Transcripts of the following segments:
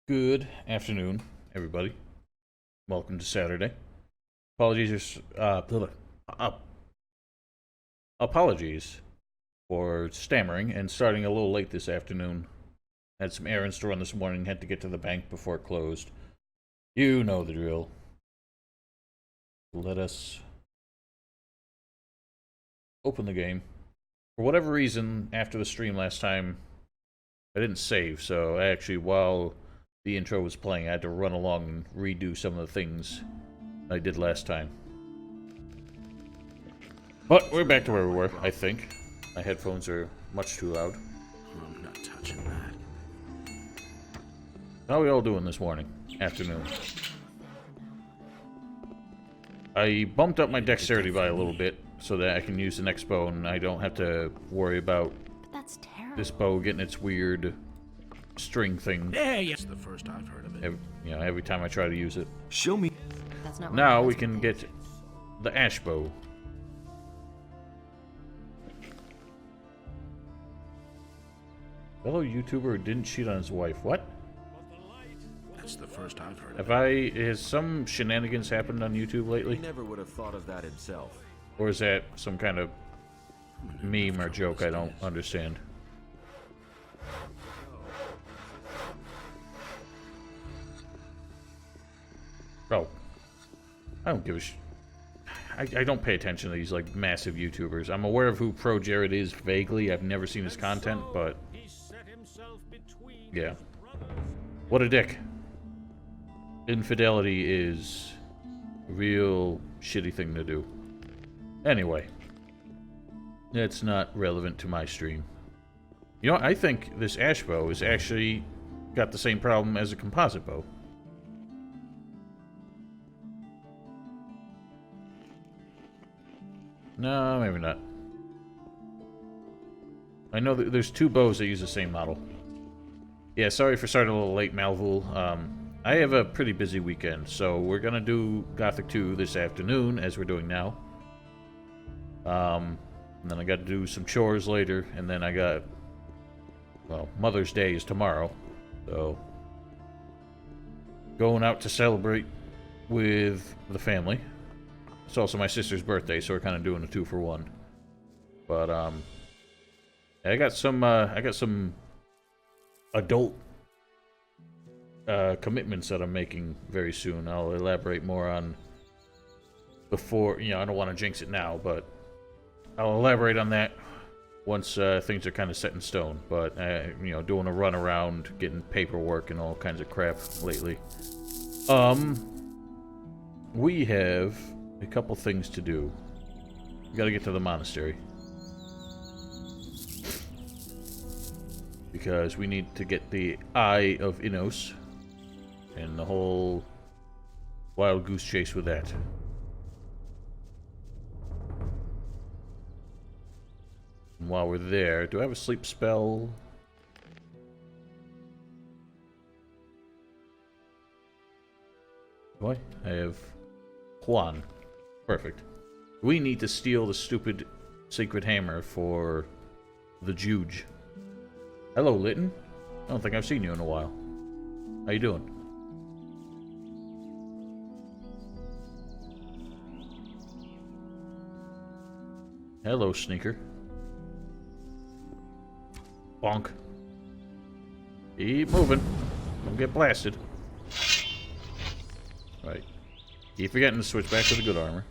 Good afternoon, everybody. Welcome to Saturday. Apologies for stammering and starting a little late this afternoon. Had some errands to run this morning, had to get to the bank before it closed. You know the drill. Let us open the game. For whatever reason, after the stream last time, I didn't save, so I actually, while the intro was playing, I had to run along and redo some of the things I did last time. But we're back to where we were, I think. My headphones are much too loud. I'm not touching that. How are we all doing this morning? Afternoon. I bumped up my dexterity by a little bit so that I can use the next bow and I don't have to worry about this bow getting its weird string thing. Yeah, yes, the first I've heard of it. Every time I try to use it. Show me. That's not Now we can get the ash bow. Fellow YouTuber who didn't cheat on his wife. What? That's the first I've heard Have of it. has some shenanigans happened on YouTube lately? He never would have thought of that himself. Or is that some kind of meme or joke I don't understand? Oh. I don't give a I don't pay attention to these, like, massive YouTubers. I'm aware of who Pro Jared is vaguely. I've never seen his content, but... yeah. What a dick. Infidelity is a real shitty thing to do. Anyway. That's not relevant to my stream. You know, I think this ash bow is actually got the same problem as a composite bow. No, maybe not. I know that there's two bows that use the same model. Yeah, sorry for starting a little late, Malvul. I have a pretty busy weekend, so we're gonna do Gothic 2 this afternoon, as we're doing now. And then I got to do some chores later, and then I got... well, Mother's Day is tomorrow, so... going out to celebrate with the family. It's also my sister's birthday, so we're kind of doing a 2-for-1. But, I got some adult commitments that I'm making very soon. I'll elaborate more on before, I don't want to jinx it now, but I'll elaborate on that once things are kind of set in stone. But, doing a run around, getting paperwork and all kinds of crap lately. We have a couple things to do. We gotta get to the monastery. Because we need to get the Eye of Innos. And the whole wild goose chase with that. And while we're there, do I have a sleep spell? What? I have Juan. Perfect. We need to steal the stupid sacred hammer for the Juge. Hello, Lytton. I don't think I've seen you in a while. How you doing? Hello, Sneaker. Bonk. Keep moving. Don't get blasted. Right. Keep forgetting to switch back to the good armor.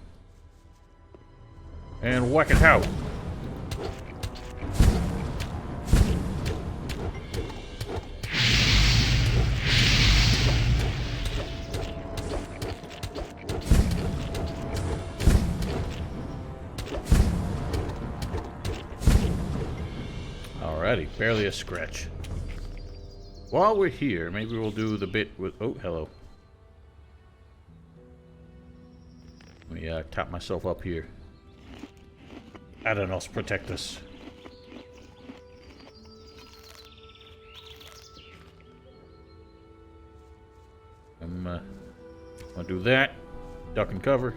And whack it out. Alrighty, barely a scratch. While we're here, maybe we'll do the bit with... oh, hello. Let me top myself up here. Adanos, protect us. I'm gonna do that. Duck and cover.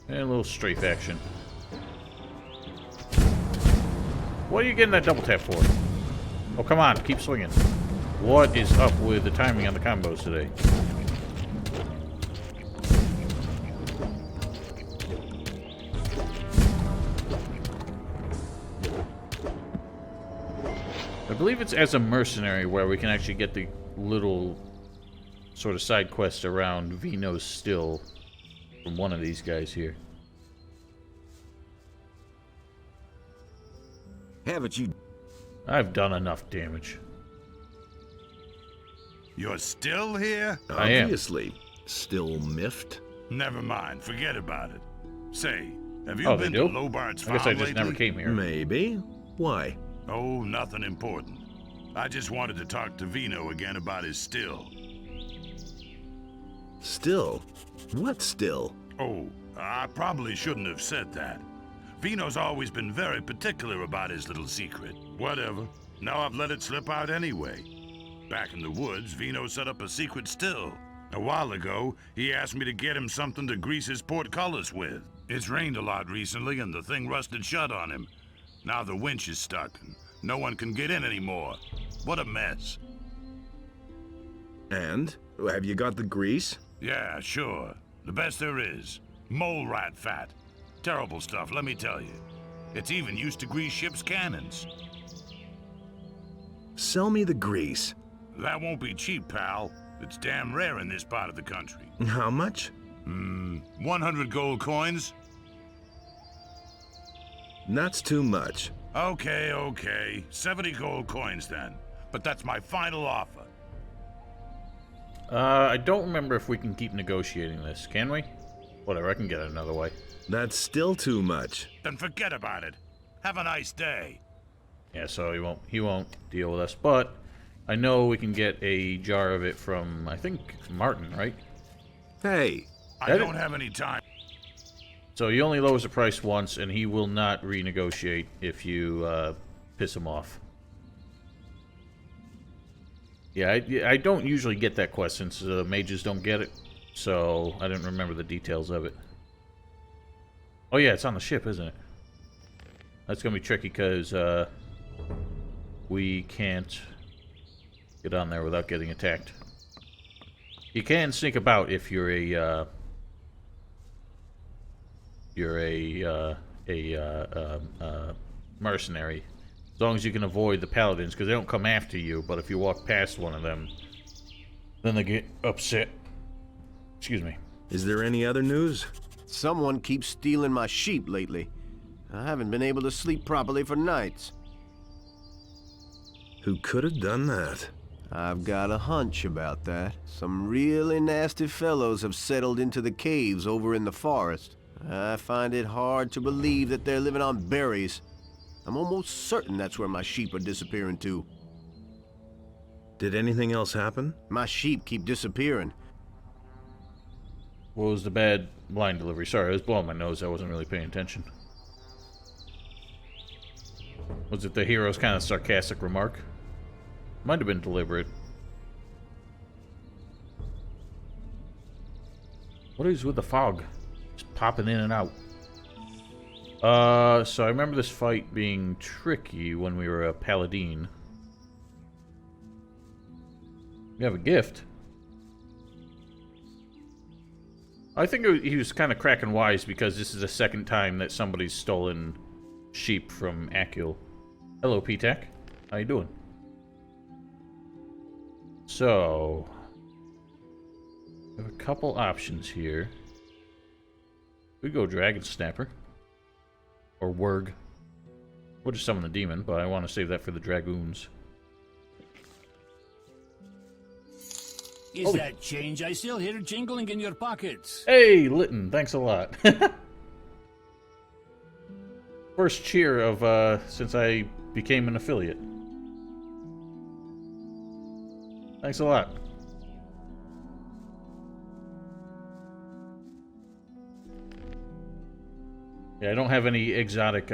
And a little strafe action. What are you getting that double tap for? Oh, come on, keep swinging. What is up with the timing on the combos today? I believe it's as a mercenary where we can actually get the little sort of side quest around Vino's still from one of these guys here. Haven't you? I've done enough damage. You're still here? I am. Obviously. Still miffed? Never mind, forget about it. Say, have you Oh, they been do? to Lobart's I guess I farm just lately? never came here. Maybe. Why? Oh, nothing important. I just wanted to talk to Vino again about his still. Still? What still? Oh, I probably shouldn't have said that. Vino's always been very particular about his little secret. Whatever. Now I've let it slip out anyway. Back in the woods, Vino set up a secret still. A while ago, he asked me to get him something to grease his portcullis with. It's rained a lot recently and the thing rusted shut on him. Now the winch is stuck and no one can get in anymore. What a mess. And? Have you got the grease? Yeah, sure. The best there is. Mole rat fat. Terrible stuff, let me tell you. It's even used to grease ships' cannons. Sell me the grease. That won't be cheap, pal. It's damn rare in this part of the country. How much? 100 gold coins? That's too much. Okay. 70 gold coins then. But that's my final offer. I don't remember if we can keep negotiating this. Can we? Whatever, I can get it another way. That's still too much. Then forget about it. Have a nice day. Yeah, so he won't deal with us, but I know we can get a jar of it from, I think, Martin, right? Hey, I don't have any time. So he only lowers the price once, and he will not renegotiate if you piss him off. Yeah, I don't usually get that quest since mages don't get it, so I didn't remember the details of it. Oh yeah, it's on the ship, isn't it? That's gonna be tricky because we can't get on there without getting attacked. You can sneak about if you're a mercenary, as long as you can avoid the paladins, because they don't come after you. But if you walk past one of them, then they get upset. Excuse me. is there any other news? Someone keeps stealing my sheep lately. I haven't been able to sleep properly for nights. Who could have done that? I've got a hunch about that. Some really nasty fellows have settled into the caves over in the forest. I find it hard to believe that they're living on berries. I'm almost certain that's where my sheep are disappearing to. Did anything else happen? My sheep keep disappearing. What was the bad blind delivery? Sorry, I was blowing my nose. I wasn't really paying attention. Was it the hero's kind of sarcastic remark? Might have been deliberate. What is with the fog? Just popping in and out. So I remember this fight being tricky when we were a paladin. We have a gift. I think he was kind of cracking wise because this is the second time that somebody's stolen sheep from Akil. Hello, P-Tech. How you doing? So, we have a couple options here. We go Dragon Snapper. Or Wurg. We'll just summon the demon, but I want to save that for the Dragoons. Is that change? I still hear it jingling in your pockets. Hey, Litton, thanks a lot. First cheer of since I became an affiliate. Thanks a lot. Yeah, I don't have any exotic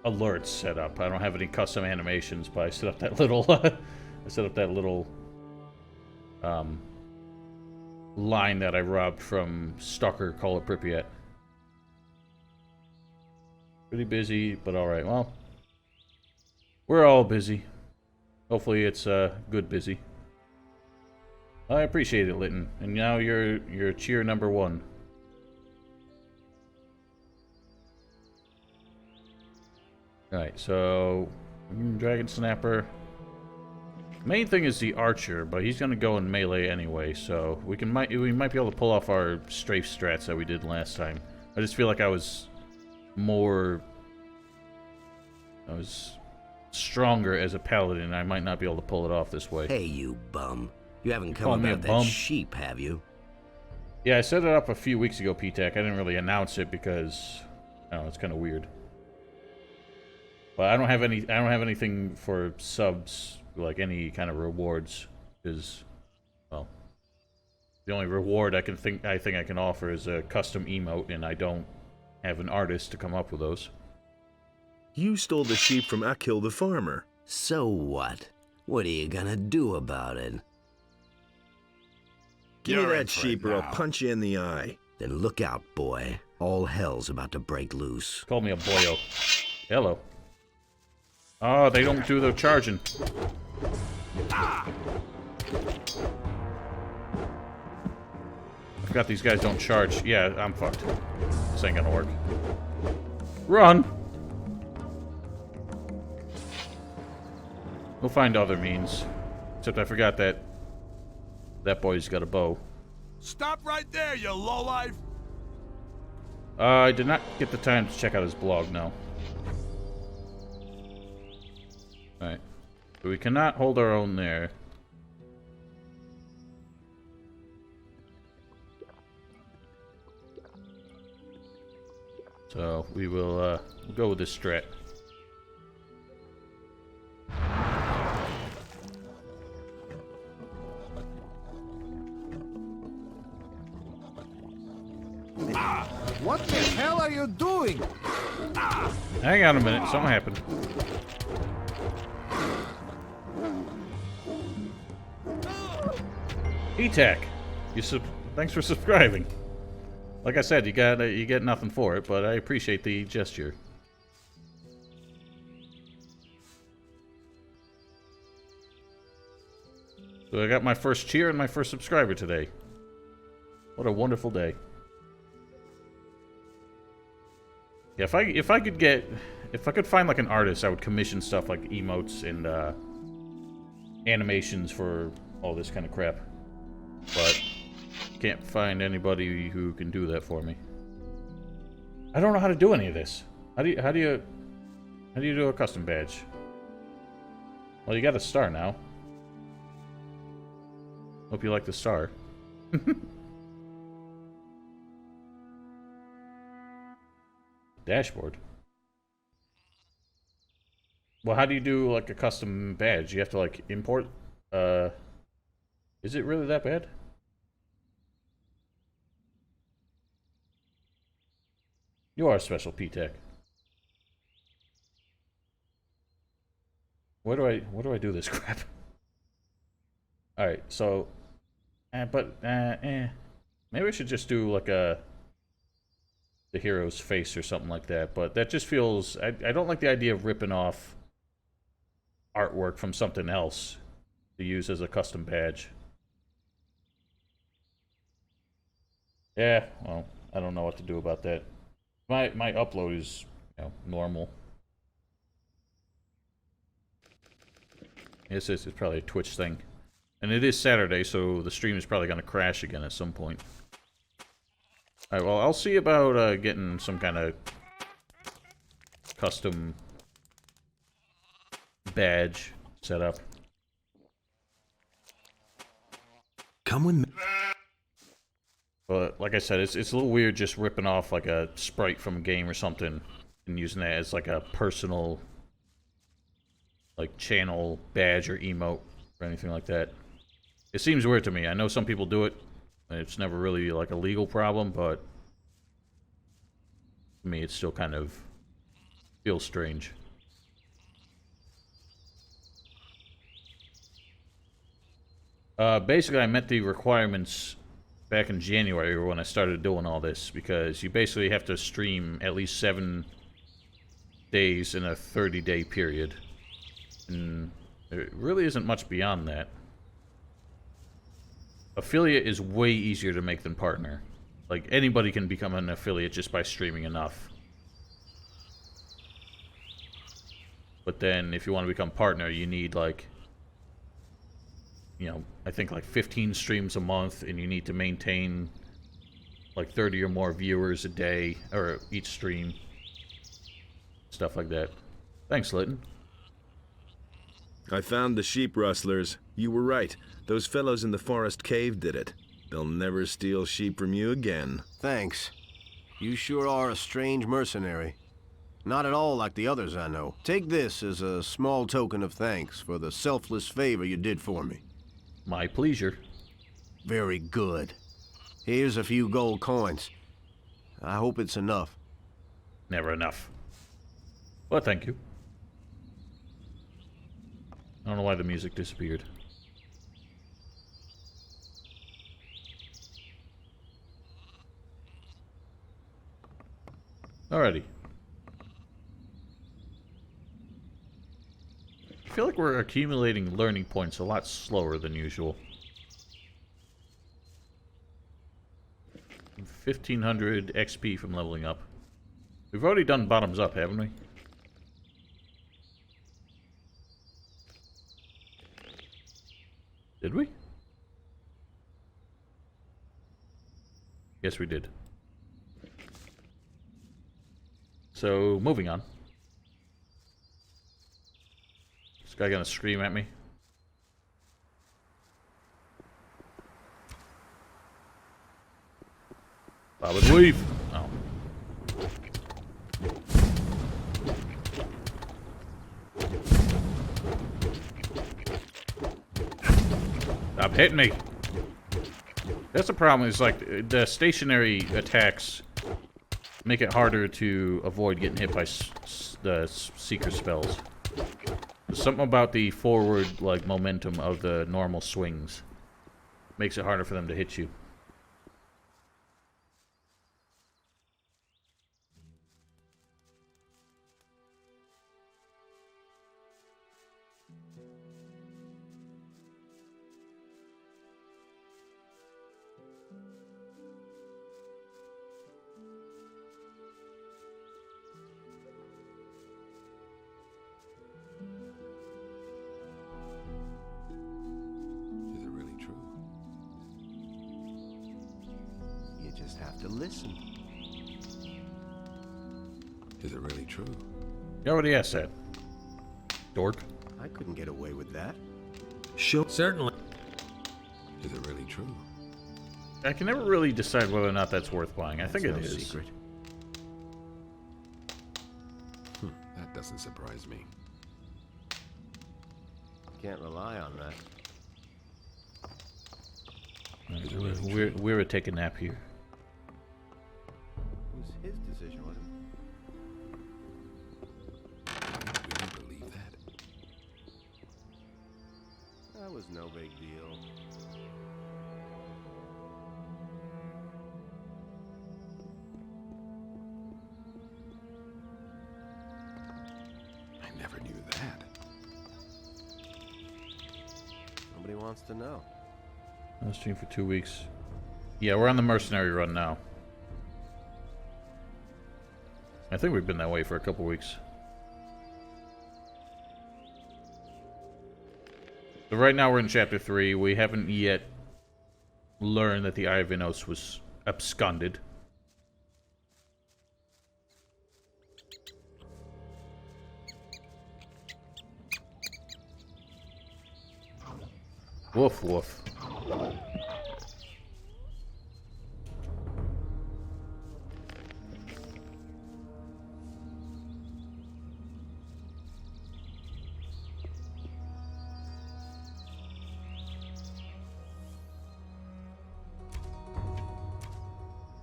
alerts set up. I don't have any custom animations, but I set up that little line that I robbed from Stalker Call of Pripyat. Pretty busy, but alright. Well, We're all busy. Hopefully it's good busy. I appreciate it, Litton. And now you're cheer number 1. Alright, so Dragon Snapper. Main thing is the archer, but he's gonna go in melee anyway, so we might be able to pull off our strafe strats that we did last time. I just feel like I was stronger as a paladin, and I might not be able to pull it off this way. Hey, you bum. You haven't Call come me about a bum? that sheep, have you? Yeah, I set it up a few weeks ago, P-Tech. I didn't really announce it because I don't know, it's kind of weird. But I don't have anything for subs, like any kind of rewards, because, well, the only reward I think I can offer is a custom emote, and I don't have an artist to come up with those. You stole the sheep from Akil the farmer. So what? What are you gonna do about it? Give me You're in that for it sheep or I'll now. punch you in the eye. Then look out, boy. All hell's about to break loose. Call me a boyo. Hello. Oh, they don't do the charging. I forgot these guys don't charge. Yeah, I'm fucked. This ain't gonna work. Run! We'll find other means. Except I forgot that boy's got a bow. Stop right there, you lowlife! I did not get the time to check out his blog, no. Alright. But we cannot hold our own there. So, we will we'll go with this strat. What the hell are you doing? Hang on a minute, something happened. E-Tech, thanks for subscribing. Like I said, you get nothing for it, but I appreciate the gesture. So I got my first cheer and my first subscriber today. What a wonderful day. Yeah, if I could find like an artist, I would commission stuff like emotes and animations for all this kind of crap. But can't find anybody who can do that for me. I don't know how to do any of this. How do you do a custom badge? Well, you got a star now. Hope you like the star. Dashboard. Well, how do you do like a custom badge? You have to like import. Is it really that bad? You are a special P-Tech. Where do I do this crap? All right, so, maybe I should just do like the hero's face or something like that. But that just feels I don't like the idea of ripping off artwork from something else to use as a custom badge. Yeah, well, I don't know what to do about that. My upload is, you know, normal. It's probably a Twitch thing. And it is Saturday, so the stream is probably going to crash again at some point. Alright, well, I'll see about getting some kind of custom badge set up. Come with me. But like I said, it's a little weird just ripping off like a sprite from a game or something and using that as like a personal like channel badge or emote or anything like that. It seems weird to me. I know some people do it. It's never really like a legal problem, but to me it still kind of feels strange. Basically I met the requirements back in January when I started doing all this, because you basically have to stream at least 7 days in a 30-day period. And there really isn't much beyond that. Affiliate is way easier to make than partner. Like, anybody can become an affiliate just by streaming enough. But then, if you want to become partner, you need, like, you know, I think like 15 streams a month, and you need to maintain like 30 or more viewers a day, or each stream. Stuff like that. Thanks, Litton. I found the sheep rustlers. You were right. Those fellows in the forest cave did it. They'll never steal sheep from you again. Thanks. You sure are a strange mercenary. Not at all like the others I know. Take this as a small token of thanks for the selfless favor you did for me. My pleasure. Very good. Here's a few gold coins. I hope it's enough. Never enough. Well, thank you. I don't know why the music disappeared. Alrighty. I feel like we're accumulating learning points a lot slower than usual. 1500 XP from leveling up. We've already done bottoms up, haven't we? Did we? Yes, we did. So, moving on. This guy gonna scream at me? Bob and weave! Oh. Stop hitting me! That's the problem, is like, the stationary attacks make it harder to avoid getting hit by the seeker spells. There's something about the forward, like, momentum of the normal swings. Makes it harder for them to hit you. To listen. Is it really true? You already asked that. Dork. I couldn't get away with that. Sure. Certainly. Is it really true? I can never really decide whether or not that's worth buying. I think it no is. Secret. That doesn't surprise me. Can't rely on that. We're a take a nap here. It was his decision, wasn't it? You really believe that? That was no big deal. I never knew that. Nobody wants to know. I'll stream for 2 weeks. Yeah, we're on the mercenary run now. I think we've been that way for a couple weeks. So right now we're in chapter 3. We haven't yet learned that the Eye of Vinos was absconded. Woof woof.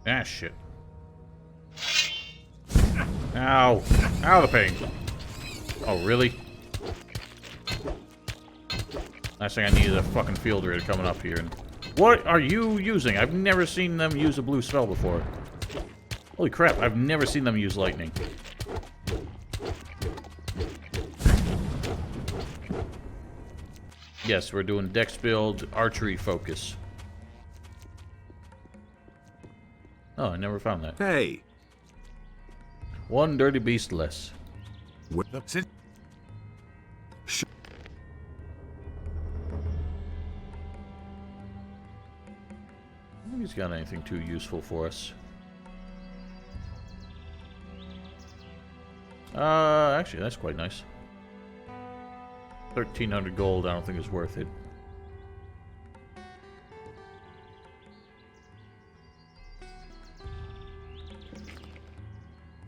Ah, shit. Ow. Ow, the pain. Oh, really? Last thing I need is a fucking field reader coming up here. And what are you using? I've never seen them use a blue spell before. Holy crap, I've never seen them use lightning. Yes, we're doing dex build, archery focus. Oh, I never found that. Hey, One dirty beast less. Sit. I don't think he's got anything too useful for us. Actually, that's quite nice. 1,300 gold, I don't think is worth it.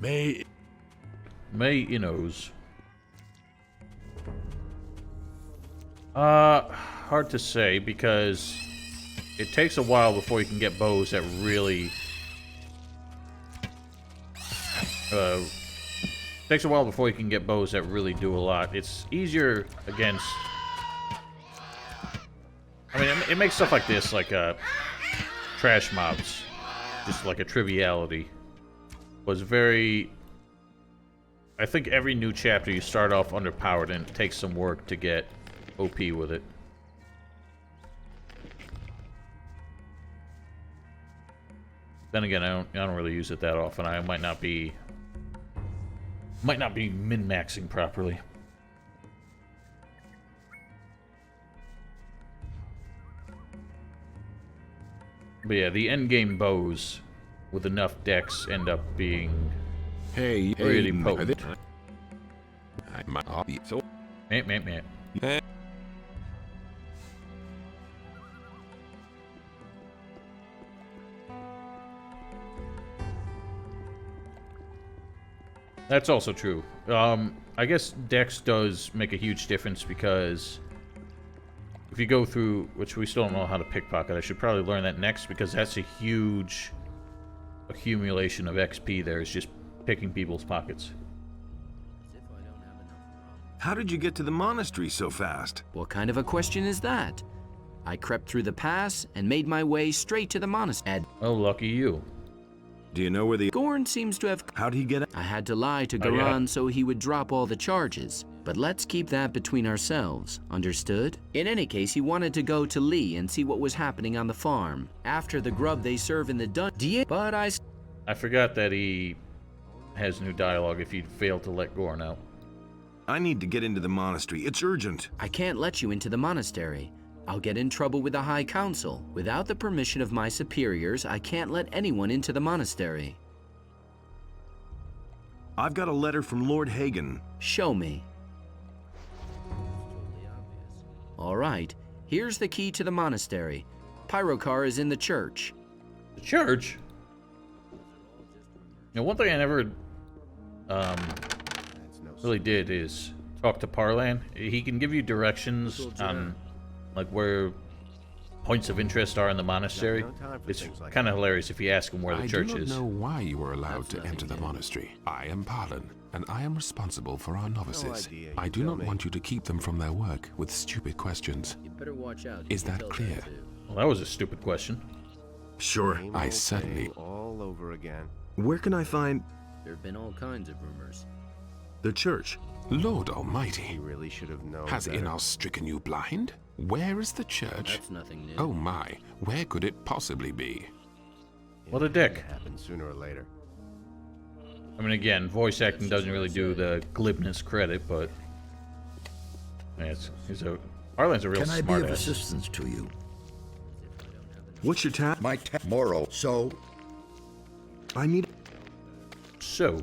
May Innos. Hard to say because it takes a while before you can get bows that really takes a while before you can get bows that really do a lot. It's easier against, I mean, it makes stuff like this, like trash mobs, just like a triviality. Was very, I think every new chapter you start off underpowered and it takes some work to get OP with it. Then again, I don't really use it that often. I might not be min-maxing properly. But yeah, the endgame bows with enough dex end up being really potent. Meh. That's also true. I guess dex does make a huge difference because if you go through, which we still don't know how to pickpocket, I should probably learn that next because that's a huge accumulation of XP there, is just picking people's pockets. how did you get to the monastery so fast? What kind of a question is that? I crept through the pass and made my way straight to the monastery. Oh, lucky you. Do you know where the... Gorn seems to have... How'd he get it? I had to lie to Oh, Garan yeah. so he would drop all the charges. But let's keep that between ourselves, understood? In any case, he wanted to go to Lee and see what was happening on the farm. After the grub they serve in the dungeon. But I forgot that he has new dialogue if you fail to let Gorn out. I need to get into the monastery. It's urgent. I can't let you into the monastery. I'll get in trouble with the High Council. Without the permission of my superiors, I can't let anyone into the monastery. I've got a letter from Lord Hagen. Show me. All right, here's the key to the monastery. Pyrocar is in the church. The church? Now, one thing I never really did is talk to Parlan. He can give you directions on like where points of interest are in the monastery. It's kind of hilarious if you ask him where the church I do is. not know why you were allowed to enter the monastery. I am Parlan, and I am responsible for our novices. idea, I you do tell not me. want you to keep them from their work with stupid questions. You better watch out. Is that clear? Well, that was a stupid question. Sure. Same I old certainly- thing all over again. Where can I find There have been all kinds of rumors. the church? Lord He Almighty, really should have known has better. Inos stricken you blind? Where is the church? That's nothing new. Oh my, where could it possibly be? What a dick. Happen sooner or later. I mean, again, voice acting doesn't really do the glibness credit, but yeah, he's a Parlan's a real Can I be smart of ass. assistance to you? What's your task? My moral. So, I need... So,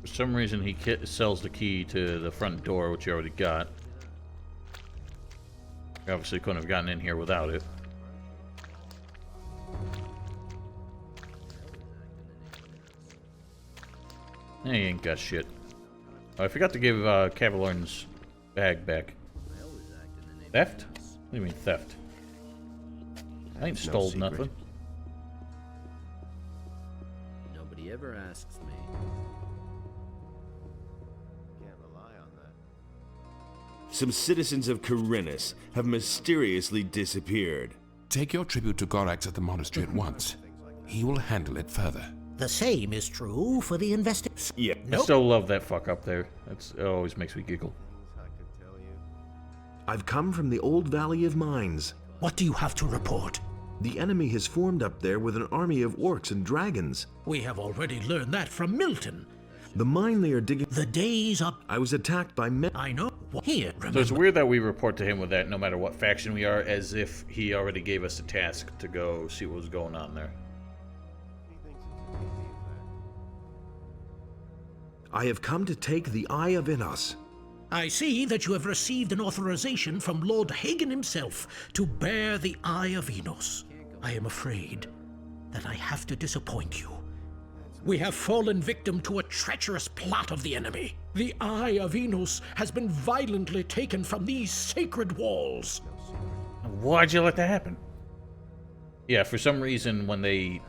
for some reason, he sells the key to the front door, which you already got. You obviously couldn't have gotten in here without it. He ain't got shit. Oh, I forgot to give Cavalorn's bag back. Theft? What do you mean theft? I ain't That's no stole secret. nothing. Nobody ever asks me. Can't rely on that. Some citizens of Corinus have mysteriously disappeared. Take your tribute to Gorax at the monastery at once. He will handle it further. The same is true for the investigation. Yeah. I still love that fuck up there. It always makes me giggle. I've come from the old Valley of Mines. What do you have to report? The enemy has formed up there with an army of orcs and dragons. We have already learned that from Milton. The mine they are digging... The day's up. I was attacked by men... I know. Here, remember. So it's weird that we report to him with that no matter what faction we are, as if he already gave us a task to go see what was going on there. I have come to take the Eye of Innos. I see that you have received an authorization from Lord Hagen himself to bear the Eye of Enos. I am afraid that I have to disappoint you. We have fallen victim to a treacherous plot of the enemy. The Eye of Enos has been violently taken from these sacred walls. Why'd you let that happen? Yeah, for some reason when they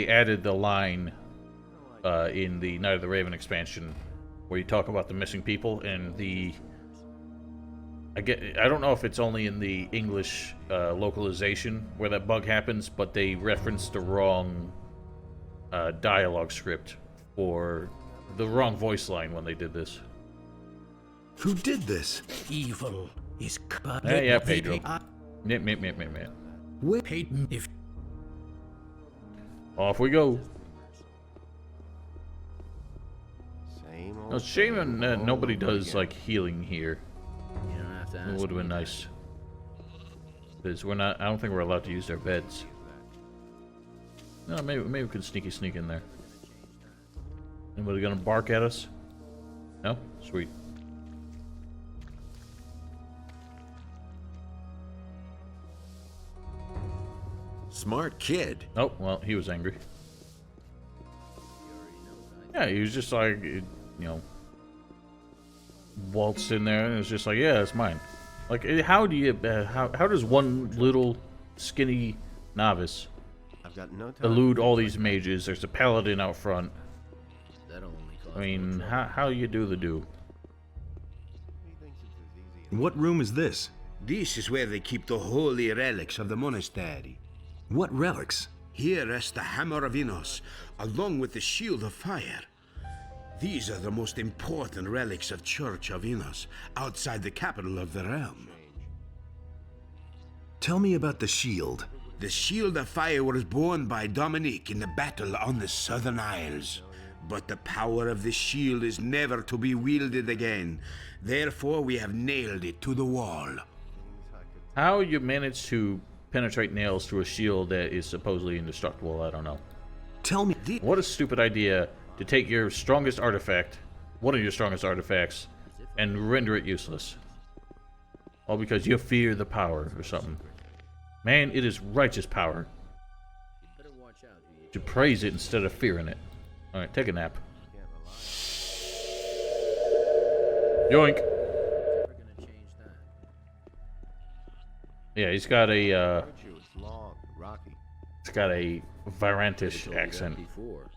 added the line in the Night of the Raven expansion where you talk about the missing people and I don't know if it's only in the English localization where that bug happens, but they referenced the wrong dialogue script for the wrong voice line when they did this. Who did this? Evil is Yeah, Pedro. If Off we go. Same No, old shame thing all nobody over does again. like healing here. You don't have to ask It would have been me. nice. Because we're not. I don't think we're allowed to use their beds. No, maybe we could sneak in there. Anybody gonna bark at us? No? Sweet. Smart kid. Oh, well, he was angry. Yeah, he was just like, you know, waltzed in there and it was just like, yeah, it's mine. Like, how do you, how does one little skinny novice I've got no time. elude all these mages? There's a paladin out front. That only costs I mean, more trouble. how you do the do? What room is this? This is where they keep the holy relics of the monastery. What relics? Here rests the Hammer of Innos, along with the Shield of Fire. These are the most important relics of Church of Innos, outside the capital of the realm. Tell me about the shield. The Shield of Fire was borne by Dominique in the battle on the Southern Isles. But the power of the shield is never to be wielded again. Therefore, we have nailed it to the wall. How you manage to penetrate nails through a shield that is supposedly indestructible, I don't know. Tell me. What a stupid idea to take your strongest artifact, one of your strongest artifacts, and render it useless. All because you fear the power or something. Man, it is righteous power. Better watch out who you To praise it instead of fearing it. Alright, take a nap. Yoink! ever gonna change that. Yeah, he's got a, It's long, rocky. he's got a Virantish Told you that accent. before.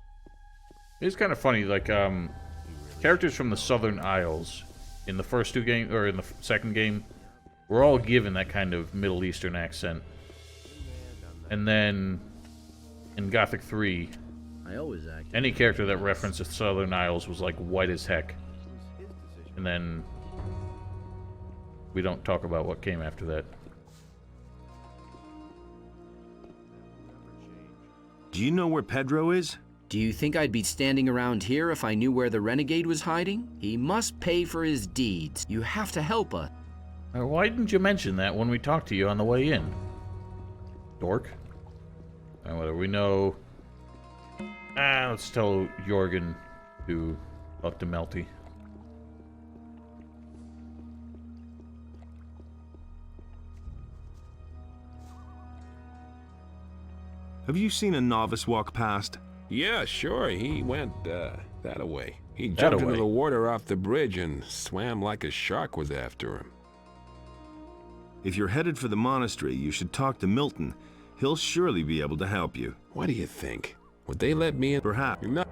It's kind of funny, like, characters from the Southern Isles in the first two games, or in the second game, were all given that kind of Middle Eastern accent. And then, in Gothic 3, I always act. any character that referenced the Southern Isles was, like, white as heck. And then, we don't talk about what came after that. Do you know where Pedro is? Do you think I'd be standing around here if I knew where the renegade was hiding? He must pay for his deeds. You have to help us. Why didn't you mention that when we talked to you on the way in? Dork. Alright, whatever. We know... let's tell Jorgen to talk to Melty. Have you seen a novice walk past? Yeah, sure. He went, that-a-way. He That-a-way. jumped into the water off the bridge and swam like a shark was after him. If you're headed for the monastery, you should talk to Milton. He'll surely be able to help you. What do you think? Would they let me in? Perhaps. No.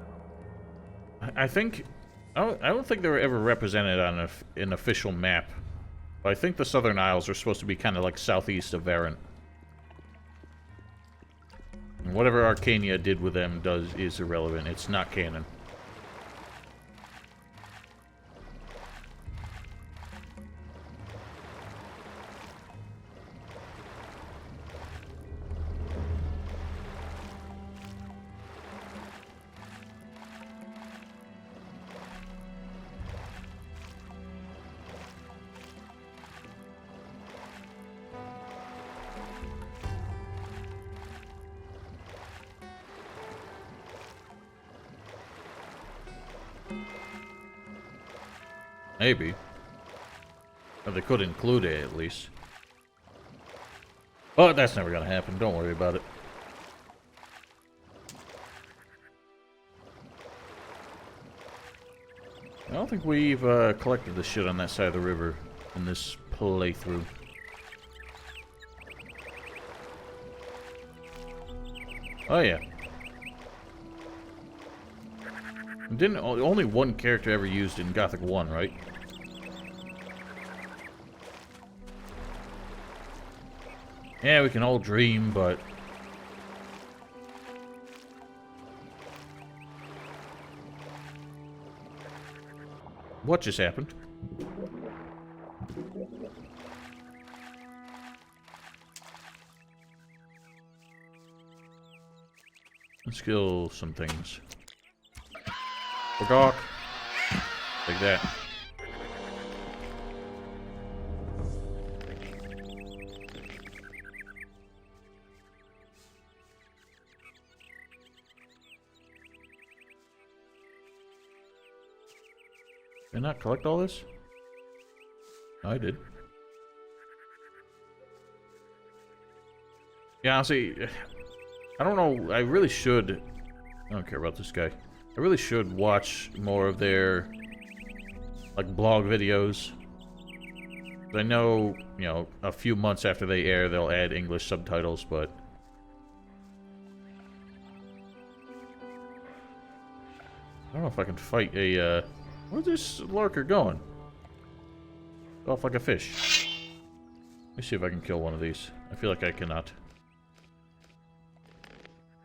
I think... I don't think they were ever represented on an official map. But I think the Southern Isles are supposed to be kind of like southeast of Varen. Whatever Arcania did with them is irrelevant. It's not canon. Maybe. Or they could include it, at least. But that's never gonna happen. Don't worry about it. I don't think we've collected the shit on that side of the river in this playthrough. Oh, yeah. Didn't only one character ever used in Gothic 1, right? Yeah, we can all dream, but what just happened? Let's kill some things. Gawk. Like that. Did I not collect all this? I did. Yeah, honestly, I don't know. I really should. I don't care about this guy. I really should watch more of their, like, blog videos. I know, you know, a few months after they air, they'll add English subtitles, but I don't know if I can fight a, where's this lurker going? Off like a fish. Let me see if I can kill one of these. I feel like I cannot.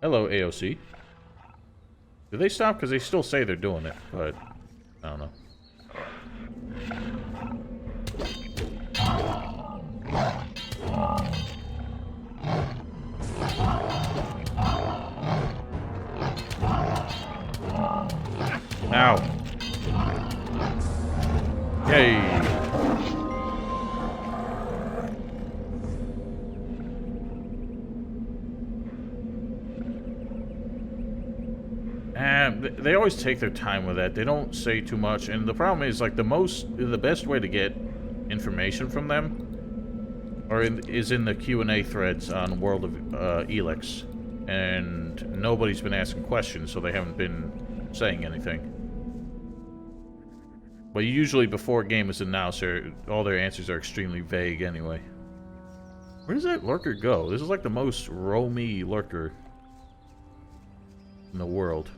Hello, AOC. Do they stop? Because they still say they're doing it, but I don't know. Ow. Yay. They always take their time with that. They don't say too much, and the problem is, like, the best way to get information from them is in the Q&A threads on World of Elix, and nobody's been asking questions, so they haven't been saying anything. But usually before a game is announced, all their answers are extremely vague anyway. Where does that lurker go? This is like the most roamy lurker in the world.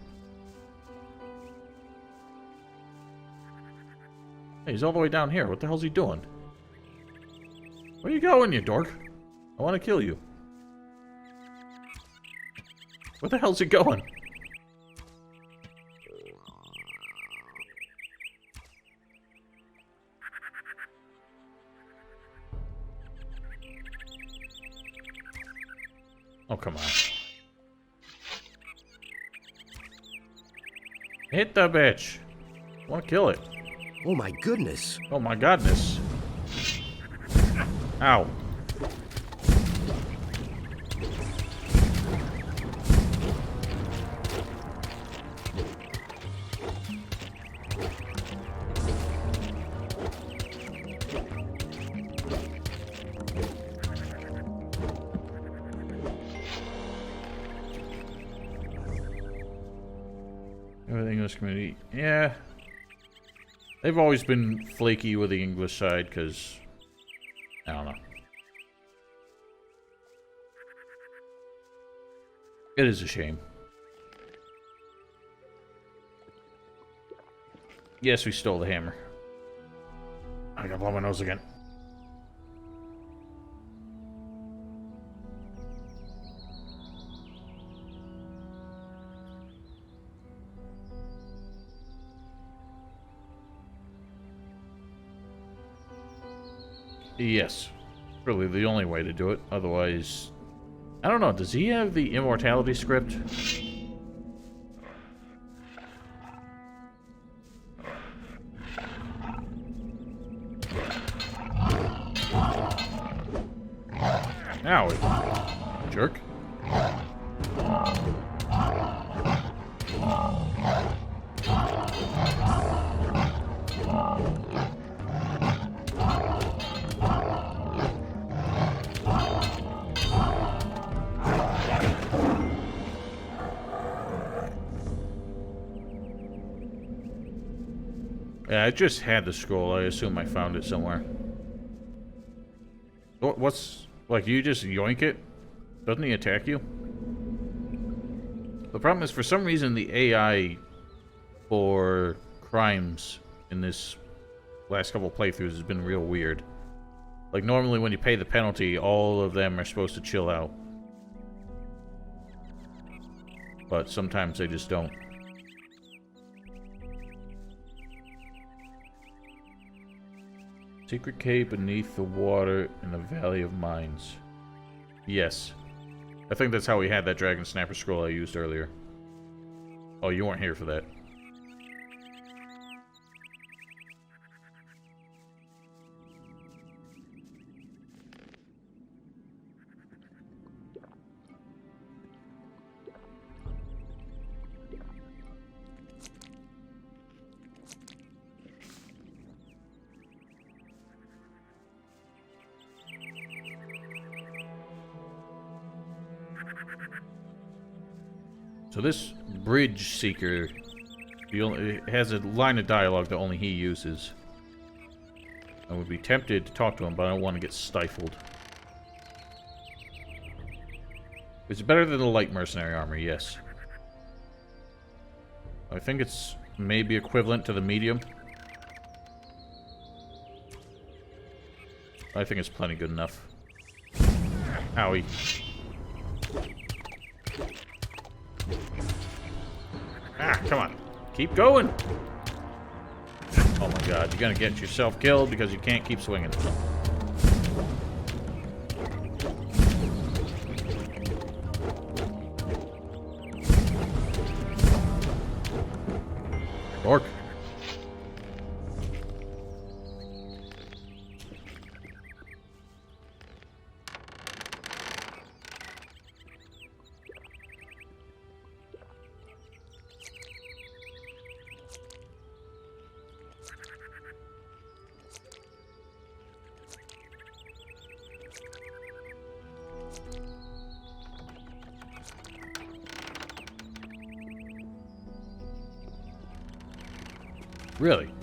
Hey, he's all the way down here. What the hell's he doing? Where you going, you dork? I want to kill you. Where the hell's he going? Oh, come on. Hit the bitch. I want to kill it. Oh my goodness. Oh my godness. Ow. English community. Yeah. They've always been flaky with the English side, because I don't know. It is a shame. Yes, we stole the hammer. I gotta blow my nose again. Yes. Really the only way to do it. Otherwise... I don't know, does he have the immortality script? Ow, jerk. Yeah, I just had the scroll. I assume I found it somewhere. What's... Like, you just yoink it? Doesn't he attack you? The problem is, for some reason, the AI for crimes in this last couple playthroughs has been real weird. Like, normally when you pay the penalty, all of them are supposed to chill out. But sometimes they just don't. Secret cave beneath the water in the Valley of Mines. Yes. I think that's how we had that Dragon Snapper scroll I used earlier. Oh, you weren't here for that. So this bridge seeker, it has a line of dialogue that only he uses. I would be tempted to talk to him, but I don't want to get stifled. It's better than the light mercenary armor, yes. I think it's maybe equivalent to the medium. I think it's plenty good enough. Owie. Ah, come on. Keep going! Oh my god, you're gonna get yourself killed because you can't keep swinging. Orc. Really?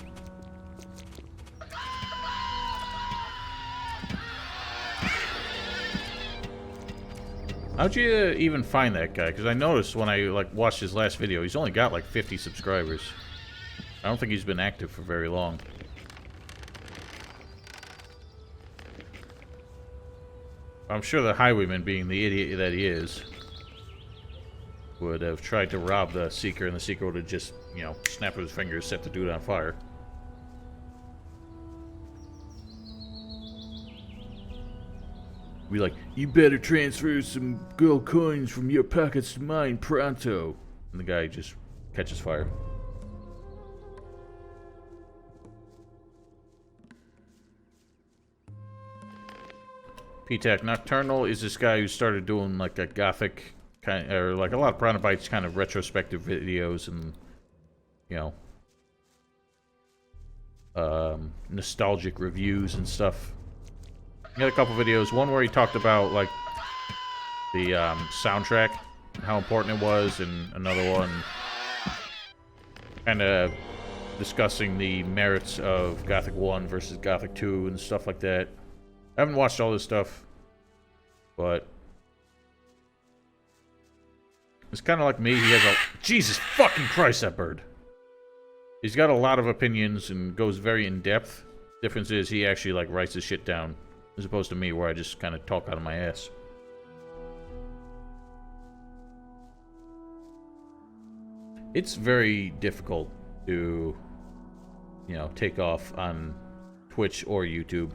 How'd you even find that guy? Because I noticed when I watched his last video, he's only got like 50 subscribers. I don't think he's been active for very long. I'm sure the highwayman, being the idiot that he is, would have tried to rob the Seeker, and the Seeker would have just, you know, snapped his fingers, set the dude on fire. Be like, you better transfer some gold coins from your pockets to mine pronto. And the guy just catches fire. P-Tech Nocturnal is this guy who started doing like a Gothic kind, or like a lot of Piranha Bytes kind of retrospective videos and, you know, nostalgic reviews and stuff. He had a couple videos, one where he talked about like the soundtrack, how important it was, and another one kind of discussing the merits of Gothic 1 versus Gothic 2 and stuff like that. I haven't watched all this stuff, but it's kind of like me. He has a... Jesus fucking Christ, that bird. He's got a lot of opinions and goes very in-depth. Difference is he actually like writes his shit down, as opposed to me where I just kind of talk out of my ass. It's very difficult to, you know, take off on Twitch or YouTube.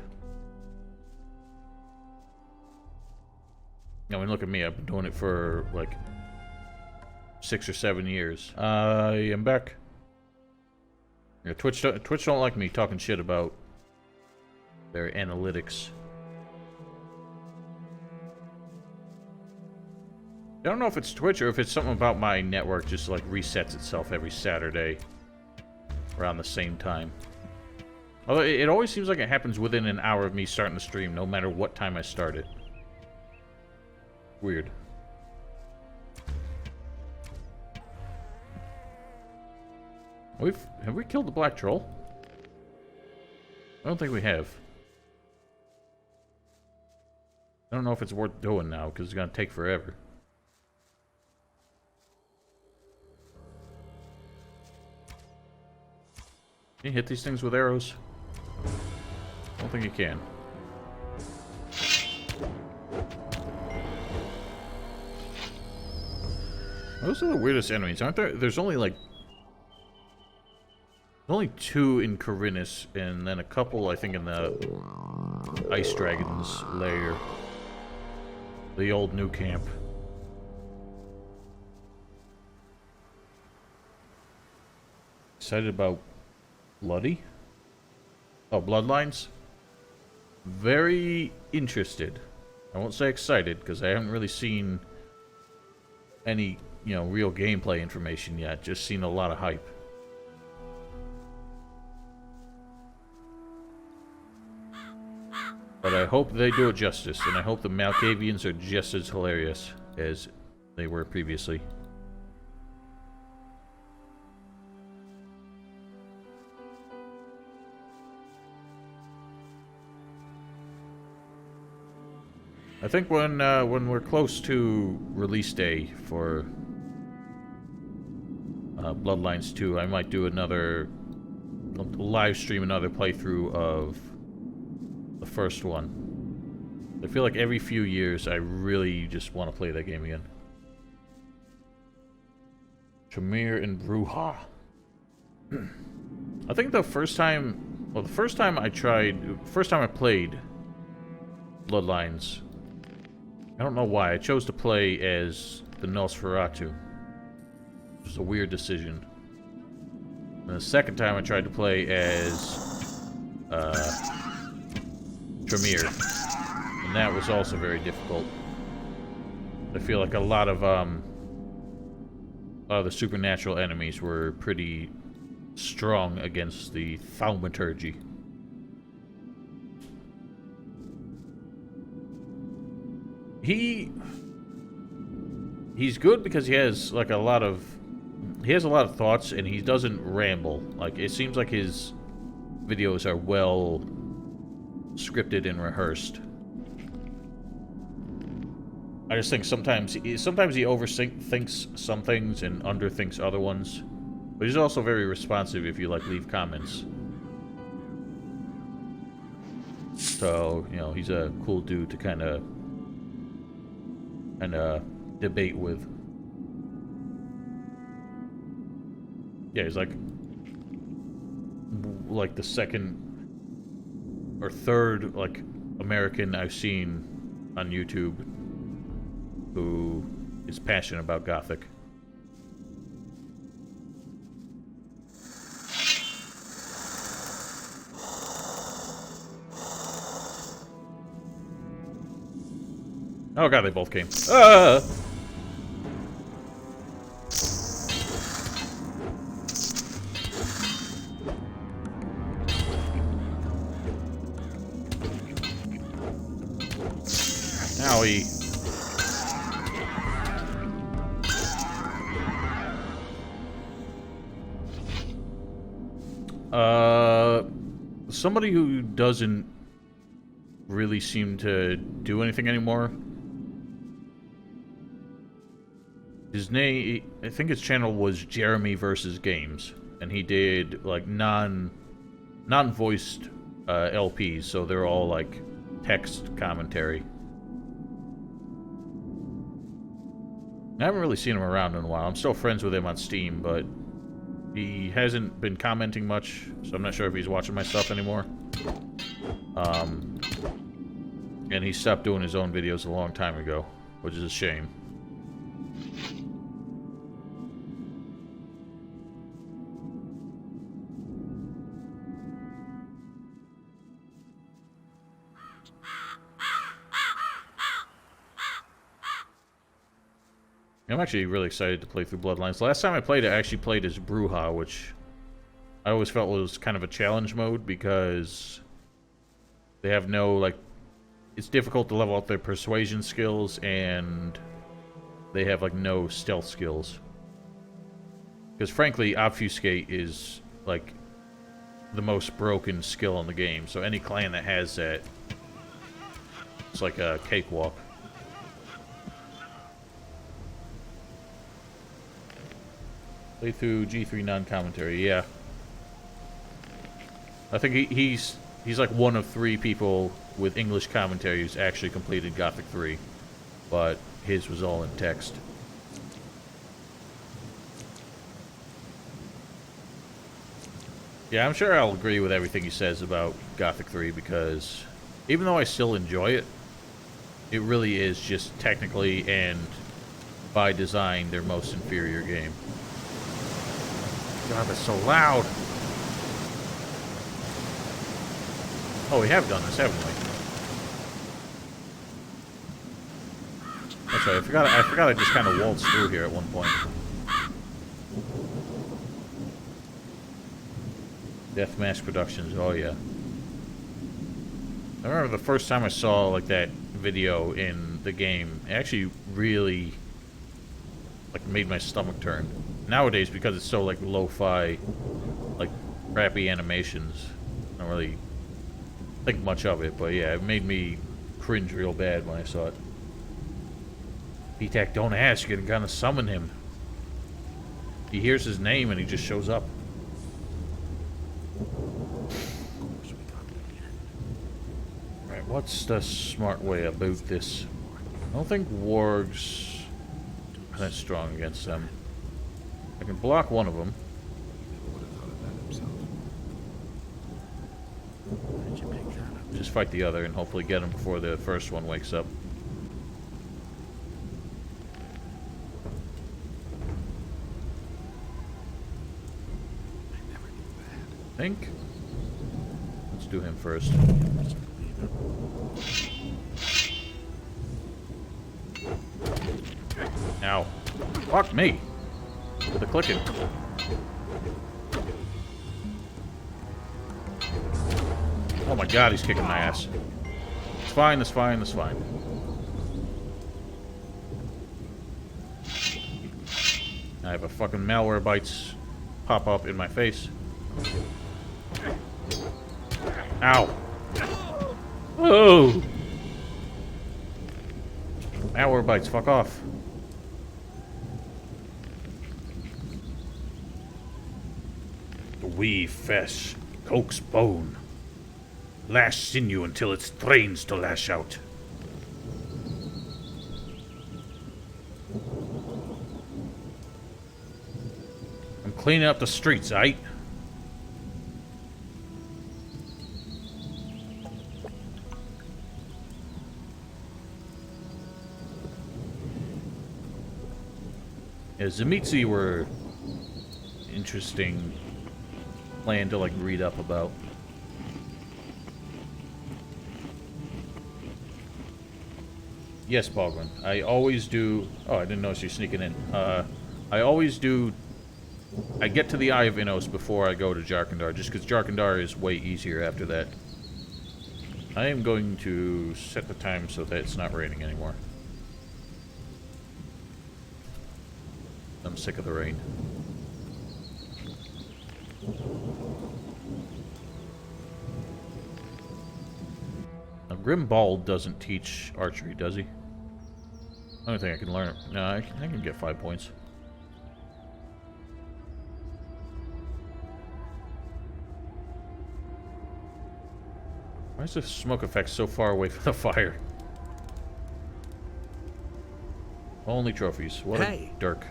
I mean, look at me. I've been doing it for, like, 6 or 7 years. I am back. Yeah, Twitch don't like me talking shit about their analytics. I don't know if it's Twitch or if it's something about my network just like resets itself every Saturday around the same time. Although it always seems like it happens within an hour of me starting the stream, no matter what time I start it. Weird. Have we killed the black troll? I don't think we have. I don't know if it's worth doing now, because it's going to take forever. Can you hit these things with arrows? I don't think you can. Those are the weirdest enemies, aren't there? There's only like... only 2 in Corinus, and then a couple, I think, in the Ice Dragon's lair. The old new camp. Excited about Bloody? Oh, Bloodlines? Very interested. I won't say excited, because I haven't really seen any, you know, real gameplay information yet. Just seen a lot of hype. But I hope they do it justice, and I hope the Malkavians are just as hilarious as they were previously. I think when we're close to release day for Bloodlines 2, I might do another live stream, another playthrough of the first one. I feel like every few years I really just want to play that game again. Tremere and Bruja. I think the first time, well, the first time I played Bloodlines, I don't know why, I chose to play as the Nosferatu. It was a weird decision. And the second time I tried to play as Tremere, and that was also very difficult. I feel like a lot of the supernatural enemies were pretty strong against the thaumaturgy. He's good because he has like a lot of thoughts, and he doesn't ramble. Like, it seems like his videos are well scripted and rehearsed. I just think sometimes he overthinks some things and underthinks other ones. But he's also very responsive if you like leave comments. So, you know, he's a cool dude to kind of debate with. Yeah, he's like the second or third like American I've seen on YouTube who is passionate about Gothic. Oh god, they both came. Ah! Owie. Somebody who doesn't really seem to do anything anymore. His name, I think his channel was Jeremy versus Games, and he did like non-voiced LPs, so they're all like text commentary. I haven't really seen him around in a while. I'm still friends with him on Steam, but he hasn't been commenting much, so I'm not sure if he's watching my stuff anymore. And he stopped doing his own videos a long time ago. which is a shame. I'm actually really excited to play through Bloodlines. Last time I played it, I actually played as Bruja, which I always felt was kind of a challenge mode because they have no, like, it's difficult to level up their persuasion skills, and they have, like, no stealth skills. Because, frankly, Obfuscate is, like, the most broken skill in the game. So any clan that has that, it's like a cakewalk. Play through G3 non-commentary, yeah. I think he's like one of 3 people with English commentary who's actually completed Gothic 3, but his was all in text. Yeah, I'm sure I'll agree with everything he says about Gothic 3, because even though I still enjoy it, it really is just technically and by design their most inferior game. God, that's so loud. Oh, we have done this, haven't we? That's right. I forgot I just kind of waltzed through here at one point. Deathmatch Productions. Oh yeah. I remember the first time I saw like that video in the game. It actually really like made my stomach turn. Nowadays, because it's so like lo-fi, like crappy animations, I don't really think much of it. But yeah, it made me cringe real bad when I saw it. P-Tac, don't ask, you're gonna summon him. He hears his name and he just shows up. Alright, what's the smart way about this? I don't think wargs are that strong against them. I can block one of them. Just fight the other and hopefully get him before the first one wakes up. I think. Let's do him first. Ow. Fuck me. With the clicking. Oh my god, he's kicking my ass. It's fine, it's fine, it's fine. I have a fucking malware bites pop up in my face. Ow. Oh! Malware bites, fuck off. Wee flesh, coax bone. Lash sinew until it strains to lash out. I'm cleaning up the streets, aight? Yeah, Zemitzi were interesting plan to like read up about. Yes, Baldwin. I always do. Oh, I didn't notice you sneaking in. I always do. I get to the Eye of Innos before I go to Jarkandar, just because Jarkandar is way easier after that. I am going to set the time so that it's not raining anymore. I'm sick of the rain. Now, Grimbald doesn't teach archery, does he? I don't think I can learn it. No, I can get 5 points. Why is the smoke effect so far away from the fire? Only trophies. What a dork.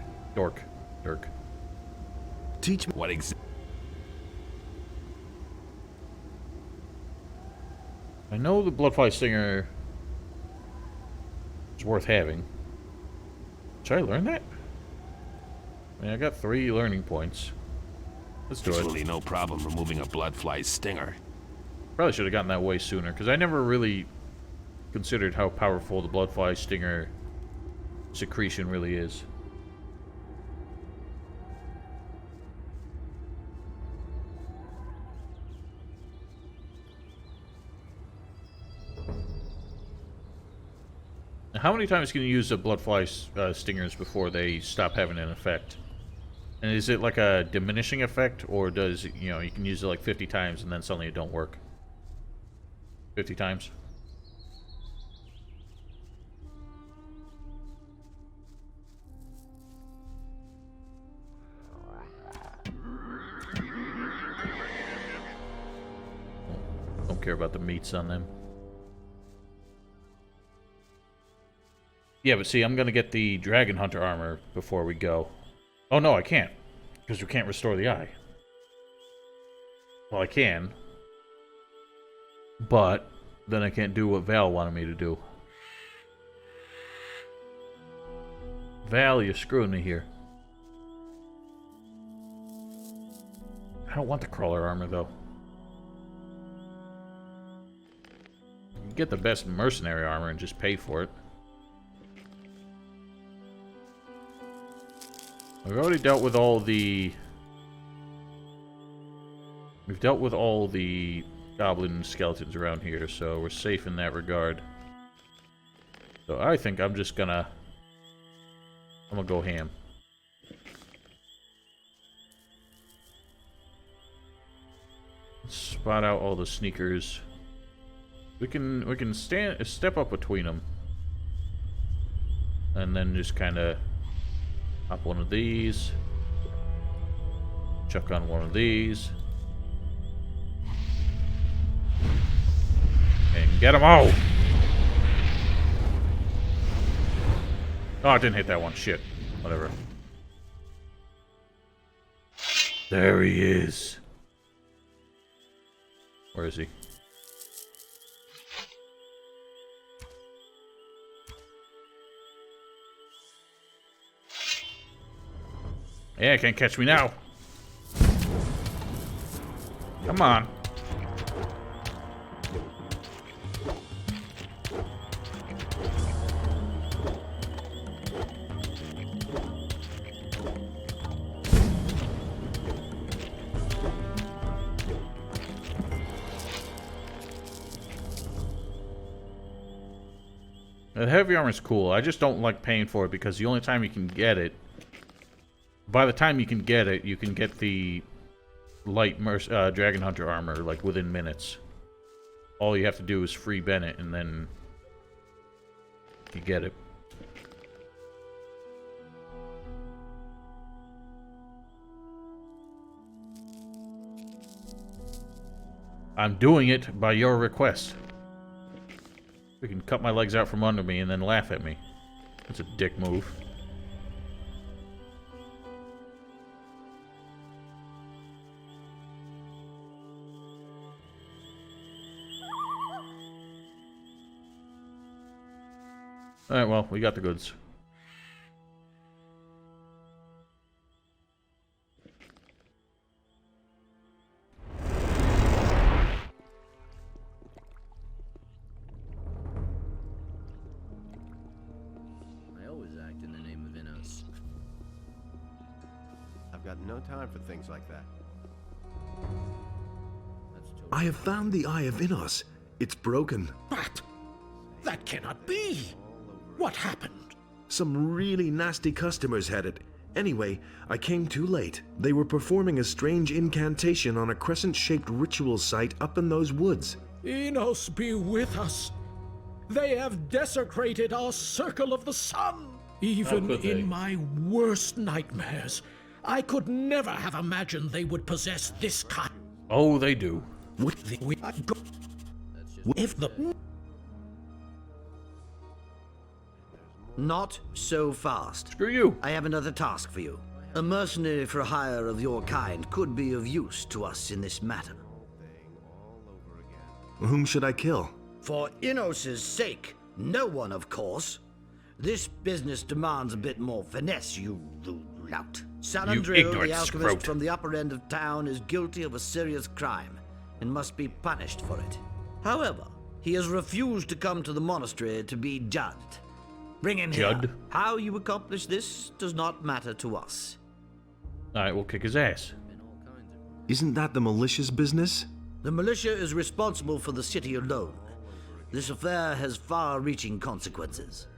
Teach me what exactly. I know the Bloodfly Stinger is worth having. Should I learn that? I mean, I got 3 learning points. Let's do There's it. really no problem removing a bloodfly's stinger. Probably should have gotten that way sooner, because I never really considered how powerful the bloodfly stinger secretion really is. How many times can you use the bloodfly stingers before they stop having an effect? And is it like a diminishing effect, or does, you know, you can use it like 50 times and then suddenly it don't work? 50 times? Don't care about the meats on them. Yeah, but see, I'm gonna get the Dragon Hunter armor before we go. Oh no, I can't. Because we can't restore the eye. Well, I can. But then I can't do what Val wanted me to do. Val, you're screwing me here. I don't want the crawler armor, though. You can get the best mercenary armor and just pay for it. We've already dealt with all the... We've dealt with all the goblin skeletons around here, so we're safe in that regard. So I think I'm just gonna... I'm gonna go ham. Spot out all the sneakers. We can step up between them. And then just kind of... Hop one of these. Chuck on one of these. And get them all! Oh, I didn't hit that one. Shit. Whatever. There he is. Where is he? Yeah, can't catch me now. Come on. The heavy armor is cool. I just don't like paying for it because the only time you can get it, by the time you can get it, you can get the light Dragon Hunter armor like within minutes. All you have to do is free Bennett and then you get it. I'm doing it by your request. You can cut my legs out from under me and then laugh at me. That's a dick move. Alright, well, we got the goods. I always act in the name of Vinos. I've got no time for things like that. I have found the Eye of Vinos. It's broken. What? That cannot be. What happened? Some really nasty customers had it. Anyway, I came too late. They were performing a strange incantation on a crescent-shaped ritual site up in those woods. Enos be with us. They have desecrated our circle of the sun. Even in my worst nightmares, I could never have imagined they would possess this kind. Oh, they do. If the... Not so fast. Screw you. I have another task for you. A mercenary for hire of your kind could be of use to us in this matter. Whom should I kill? For Inos's sake, no one, of course. This business demands a bit more finesse, you lout. You Salandrill, ignorant the alchemist scrote. from the upper end of town, is guilty of a serious crime and must be punished for it. However, he has refused to come to the monastery to be judged. Bring him here. Judd? How you accomplish this does not matter to us. Alright, we'll kick his ass. Isn't that the militia's business? The militia is responsible for the city alone. This affair has far-reaching consequences.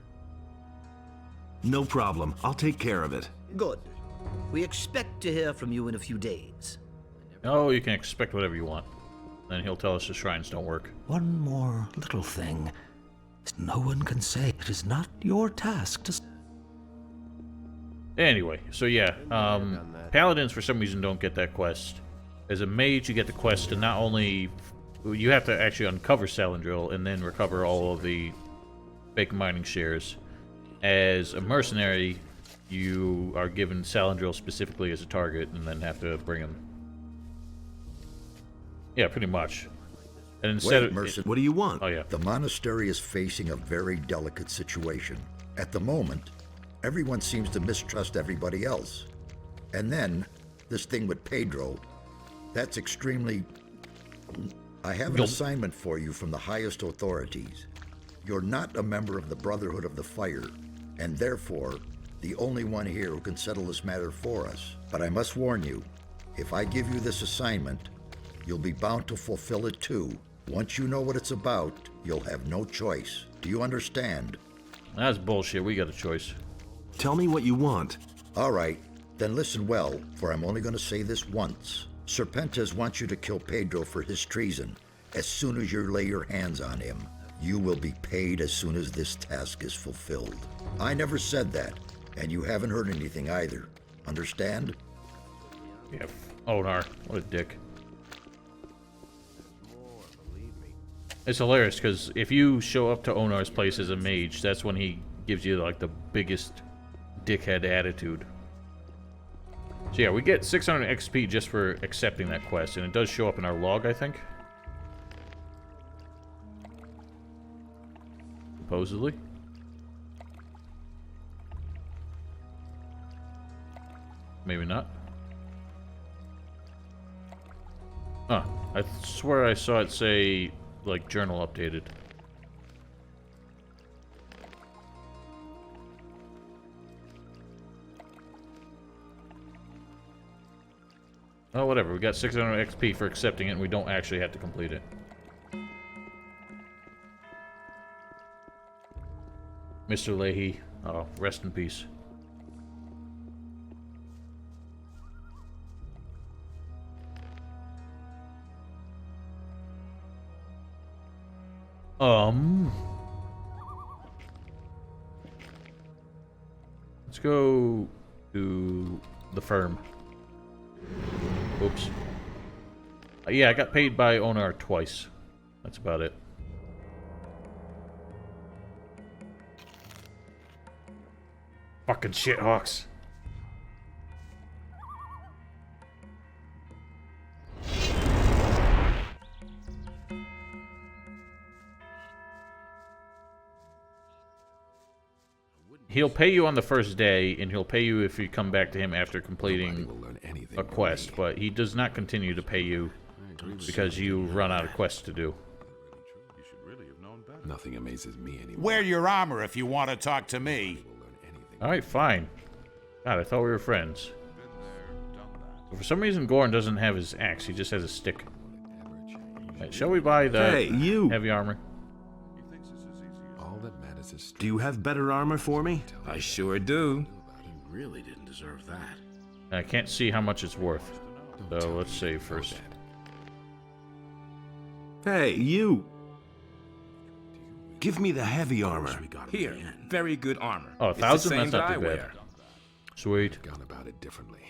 No problem. I'll take care of it. Good. We expect to hear from you in a few days. Oh, you can expect whatever you want. Then he'll tell us the shrines don't work. One more little thing. No one can say it is not your task to... Anyway, so yeah, paladins for some reason don't get that quest. As a mage, you get the quest to not only... You have to actually uncover Salandrill and then recover all of the fake mining shares. As a mercenary, you are given Salandrill specifically as a target and then have to bring him. Yeah, pretty much. And instead of... What do you want? Oh, yeah. The monastery is facing a very delicate situation. At the moment, everyone seems to mistrust everybody else. And then, this thing with Pedro, that's extremely... I have an assignment for you from the highest authorities. You're not a member of the Brotherhood of the Fire, and therefore, the only one here who can settle this matter for us. But I must warn you, if I give you this assignment, you'll be bound to fulfill it too. Once you know what it's about, you'll have no choice. Do you understand? That's bullshit. We got a choice. Tell me what you want. All right, then listen well, for I'm only going to say this once. Serpentis wants you to kill Pedro for his treason. As soon as you lay your hands on him, you will be paid as soon as this task is fulfilled. I never said that, and you haven't heard anything either. Understand? Yeah. Onar. What a dick. It's hilarious, because if you show up to Onar's place as a mage, that's when he gives you, like, the biggest dickhead attitude. So yeah, we get 600 XP just for accepting that quest, and it does show up in our log, I think. Supposedly. Maybe not. Huh. I swear I saw it say, like, journal updated. Oh, whatever. We got 600 XP for accepting it, and we don't actually have to complete it. Mr. Leahy. Oh, rest in peace. Let's go to the firm. Oops. Yeah, I got paid by Onar twice. That's about it. Fucking shithawks. He'll pay you on the first day, and he'll pay you if you come back to him after completing a quest, but he does not continue to pay you because you run out of quests to do. Nothing amazes me anymore. Wear your armor if you want to talk to me. Alright, fine. God, I thought we were friends. But for some reason, Goran doesn't have his axe, he just has a stick. Right, shall we buy the heavy armor? All that matters is... Do you have better armor for me? I sure do. He really didn't deserve that. I can't see how much it's worth. So let's save first. Hey, you! Give me the heavy armor. Here, very good armor. Oh, 1,000? That's not too bad. wear. Sweet. Gone about it differently.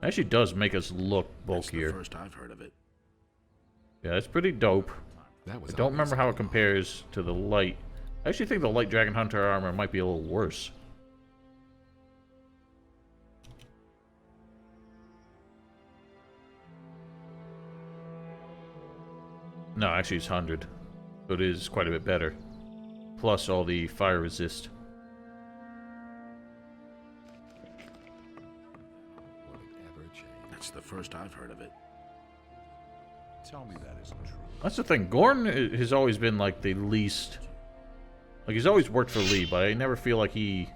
Actually does make us look bulkier. That's the first I've heard of it. Yeah, it's pretty dope. That was I don't remember how it compares to the light. I actually think the light Dragon Hunter armor might be a little worse. No, actually it's 100. So it is quite a bit better. Plus all the fire resist. It's the first I've heard of it. Tell me that isn't true. That's the thing. Gorn has always been like the least. Like he's always worked for Lee, but I never feel like he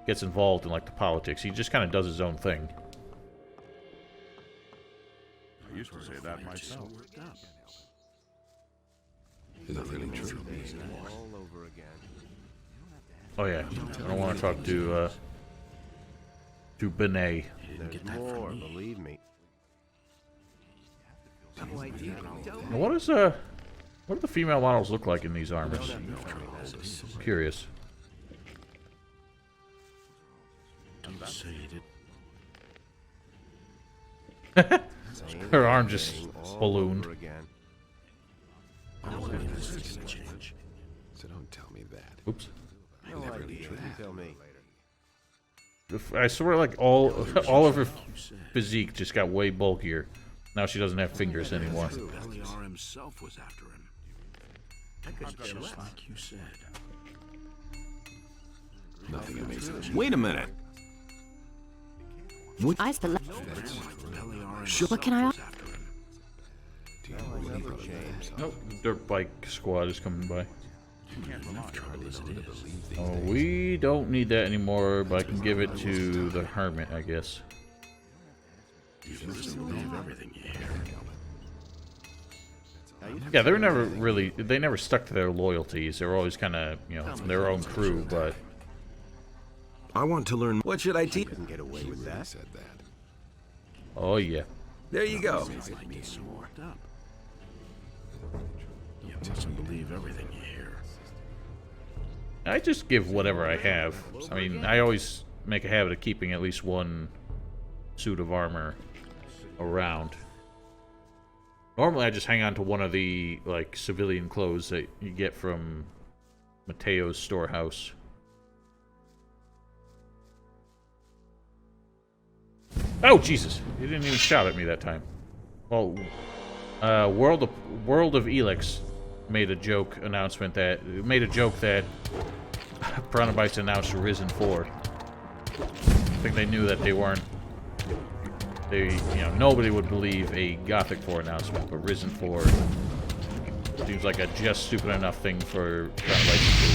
gets involved in like the politics. He just kind of does his own thing. I used to say that myself. Is that really true? All over again. Oh yeah, I don't want to talk to Benet. There's more, believe me. Now, what do the female models look like in these armors? I'm curious. Don't say it. Her arm just ballooned. So don't tell me that. Oops. No idea. You tell me. I swear, like all of her physique just got way bulkier. Now she doesn't have fingers anymore. Beliar himself was after him. Just like you said. Nothing amazing. Wait a minute. What can I? Nope, dirt bike squad is coming by. Oh, we don't need that anymore, but I can give it to the hermit, I guess. You must believe everything you hear. Yeah, they never stuck to their loyalties. They were always kind of, you know, their own crew, but... I want to learn. What should I teach? Couldn't get away with that. Said that. Oh, yeah. There you go. You mustn't believe everything you hear. I just give whatever I have. I mean, I always make a habit of keeping at least one suit of armor around. Normally, I just hang on to one of the, like, civilian clothes that you get from Mateo's storehouse. Oh, Jesus! He didn't even shout at me that time. Well, World of Elix made a joke that Piranha Bytes announced Risen 4. I think they knew that they weren't. Nobody would believe a Gothic 4 announcement, but Risen 4 seems like a just stupid enough thing for Piranha Bytes to do.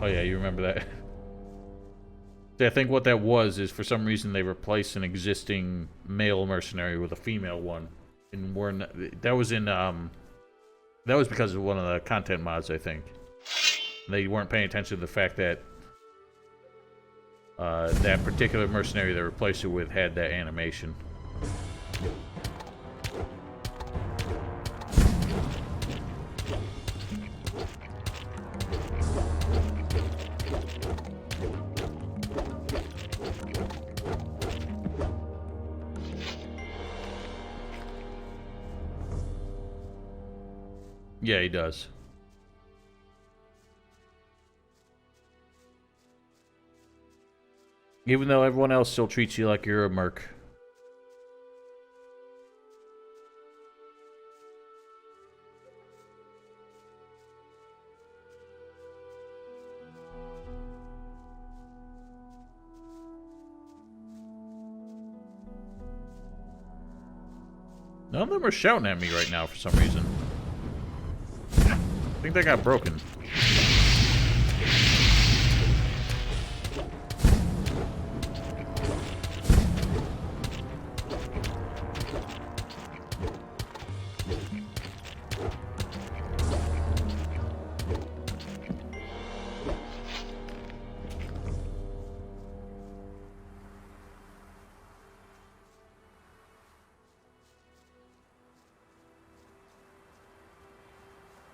Oh yeah, you remember that? I think what that was is for some reason they replaced an existing male mercenary with a female one, and that was because of one of the content mods, I think. They weren't paying attention to the fact that that particular mercenary they replaced it with had that animation. Yeah, he does. Even though everyone else still treats you like you're a merc. None of them are shouting at me right now for some reason. I think they got broken.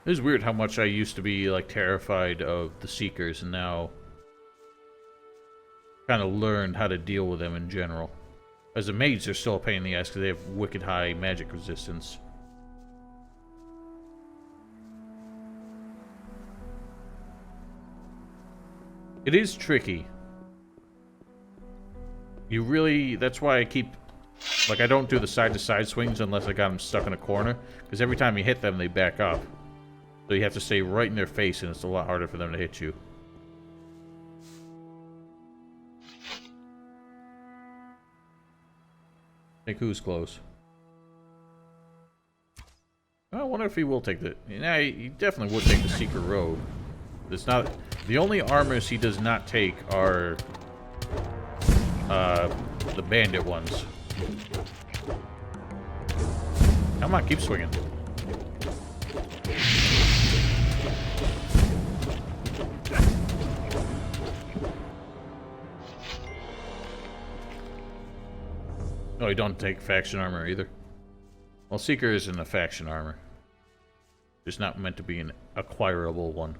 It is weird how much I used to be, like, terrified of the Seekers, and now kind of learned how to deal with them in general. As a mage, they're still a pain in the ass because they have wicked high magic resistance. It is tricky. That's why I keep, like, I don't do the side-to-side swings unless I got them stuck in a corner, because every time you hit them, they back up. So you have to stay right in their face, and it's a lot harder for them to hit you. Think who's close? I wonder if he will take the... Yeah, he definitely would take the secret road. It's not... The only armors he does not take are... the bandit ones. Come on, keep swinging. Oh, you don't take faction armor either? Well, Seeker isn't a faction armor. It's not meant to be an acquirable one.